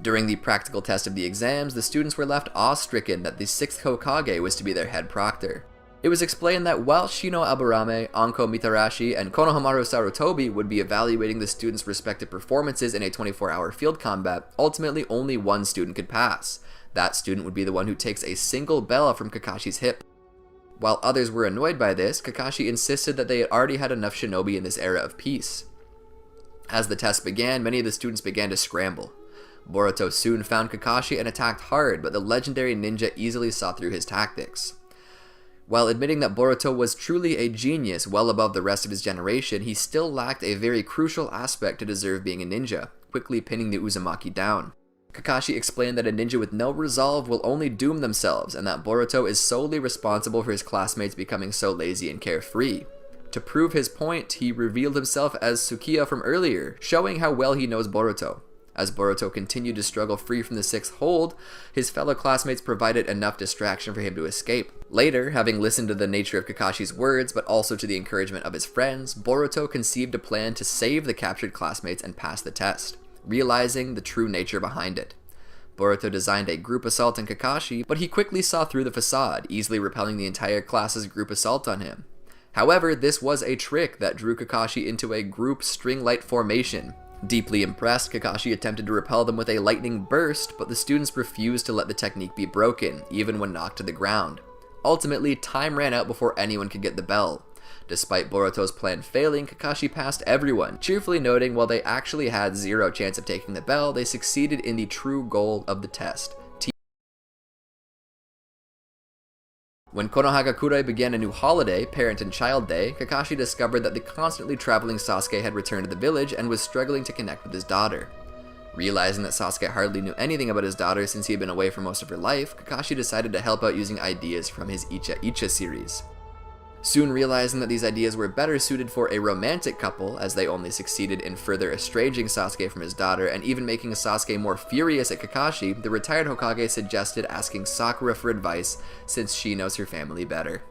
During the practical test of the exams, the students were left awe-stricken that the 6th Hokage was to be their head proctor. It was explained that while Shino Aburame, Anko Mitarashi, and Konohamaru Sarutobi would be evaluating the students' respective performances in a 24-hour field combat, ultimately only one student could pass. That student would be the one who takes a single bell from Kakashi's hip. While others were annoyed by this, Kakashi insisted that they had already had enough shinobi in this era of peace. As the test began, many of the students began to scramble. Boruto soon found Kakashi and attacked hard, but the legendary ninja easily saw through his tactics. While admitting that Boruto was truly a genius well above the rest of his generation, he still lacked a very crucial aspect to deserve being a ninja, quickly pinning the Uzumaki down. Kakashi explained that a ninja with no resolve will only doom themselves, and that Boruto is solely responsible for his classmates becoming so lazy and carefree. To prove his point, he revealed himself as Sukiya from earlier, showing how well he knows Boruto. As Boruto continued to struggle free from the sixth hold, his fellow classmates provided enough distraction for him to escape. Later, having listened to the nature of Kakashi's words, but also to the encouragement of his friends, Boruto conceived a plan to save the captured classmates and pass the test, realizing the true nature behind it. Boruto designed a group assault on Kakashi, but he quickly saw through the facade, easily repelling the entire class's group assault on him. However, this was a trick that drew Kakashi into a group string-light formation. Deeply impressed, Kakashi attempted to repel them with a lightning burst, but the students refused to let the technique be broken, even when knocked to the ground. Ultimately, time ran out before anyone could get the bell. Despite Boruto's plan failing, Kakashi passed everyone, cheerfully noting while they actually had zero chance of taking the bell, they succeeded in the true goal of the test. When Konohagakure began a new holiday, Parent and Child Day, Kakashi discovered that the constantly traveling Sasuke had returned to the village and was struggling to connect with his daughter. Realizing that Sasuke hardly knew anything about his daughter since he had been away for most of her life, Kakashi decided to help out using ideas from his Icha Icha series. Soon realizing that these ideas were better suited for a romantic couple, as they only succeeded in further estranging Sasuke from his daughter and even making Sasuke more furious at Kakashi, the retired Hokage suggested asking Sakura for advice since she knows her family better.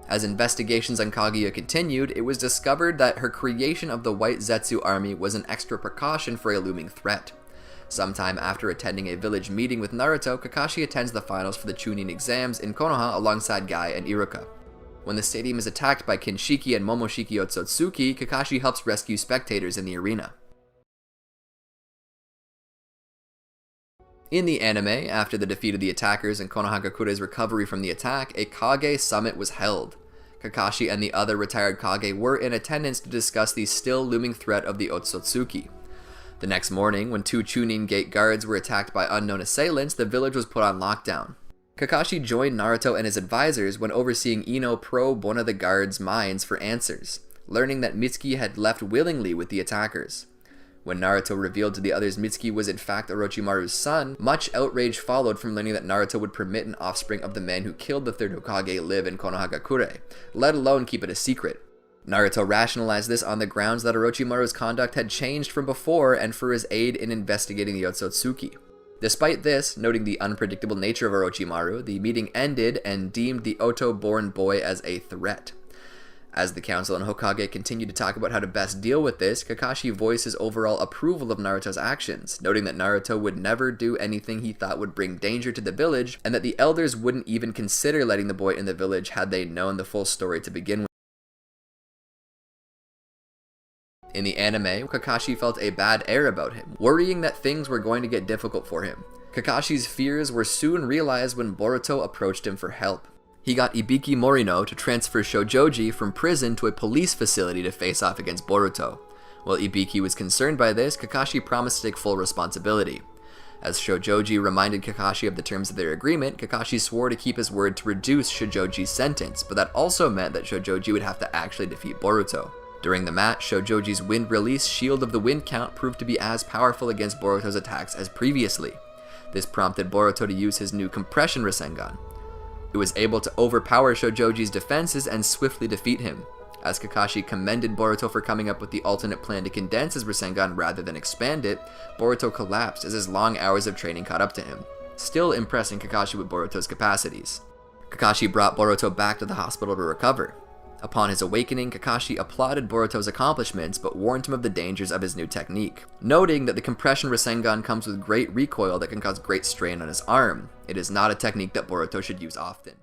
As investigations on Kaguya continued, it was discovered that her creation of the White Zetsu army was an extra precaution for a looming threat. Sometime after attending a village meeting with Naruto, Kakashi attends the finals for the Chunin exams in Konoha alongside Guy and Iruka. When the stadium is attacked by Kinshiki and Momoshiki Otsutsuki, Kakashi helps rescue spectators in the arena. In the anime, after the defeat of the attackers and Konohagakure's recovery from the attack, a Kage summit was held. Kakashi and the other retired Kage were in attendance to discuss the still looming threat of the Otsutsuki. The next morning, when two Chunin Gate guards were attacked by unknown assailants, the village was put on lockdown. Kakashi joined Naruto and his advisors when overseeing Ino probe one of the guards' minds for answers, learning that Mitsuki had left willingly with the attackers. When Naruto revealed to the others Mitsuki was in fact Orochimaru's son, much outrage followed from learning that Naruto would permit an offspring of the man who killed the third Hokage live in Konohagakure, let alone keep it a secret. Naruto rationalized this on the grounds that Orochimaru's conduct had changed from before and for his aid in investigating the Otsutsuki. Despite this, noting the unpredictable nature of Orochimaru, the meeting ended and deemed the Oto-born boy as a threat. As the council and Hokage continued to talk about how to best deal with this, Kakashi voiced his overall approval of Naruto's actions, noting that Naruto would never do anything he thought would bring danger to the village, and that the elders wouldn't even consider letting the boy in the village had they known the full story to begin with. In the anime, Kakashi felt a bad air about him, worrying that things were going to get difficult for him. Kakashi's fears were soon realized when Boruto approached him for help. He got Ibiki Morino to transfer Shoujoji from prison to a police facility to face off against Boruto. While Ibiki was concerned by this, Kakashi promised to take full responsibility. As Shoujoji reminded Kakashi of the terms of their agreement, Kakashi swore to keep his word to reduce Shoujoji's sentence, but that also meant that Shoujoji would have to actually defeat Boruto. During the match, Shoujoji's wind release Shield of the Wind count proved to be as powerful against Boruto's attacks as previously. This prompted Boruto to use his new Compression Rasengan. It was able to overpower Shoujoji's defenses and swiftly defeat him. As Kakashi commended Boruto for coming up with the alternate plan to condense his Rasengan rather than expand it, Boruto collapsed as his long hours of training caught up to him, still impressing Kakashi with Boruto's capacities. Kakashi brought Boruto back to the hospital to recover. Upon his awakening, Kakashi applauded Boruto's accomplishments but warned him of the dangers of his new technique, noting that the Compression Rasengan comes with great recoil that can cause great strain on his arm. It is not a technique that Boruto should use often.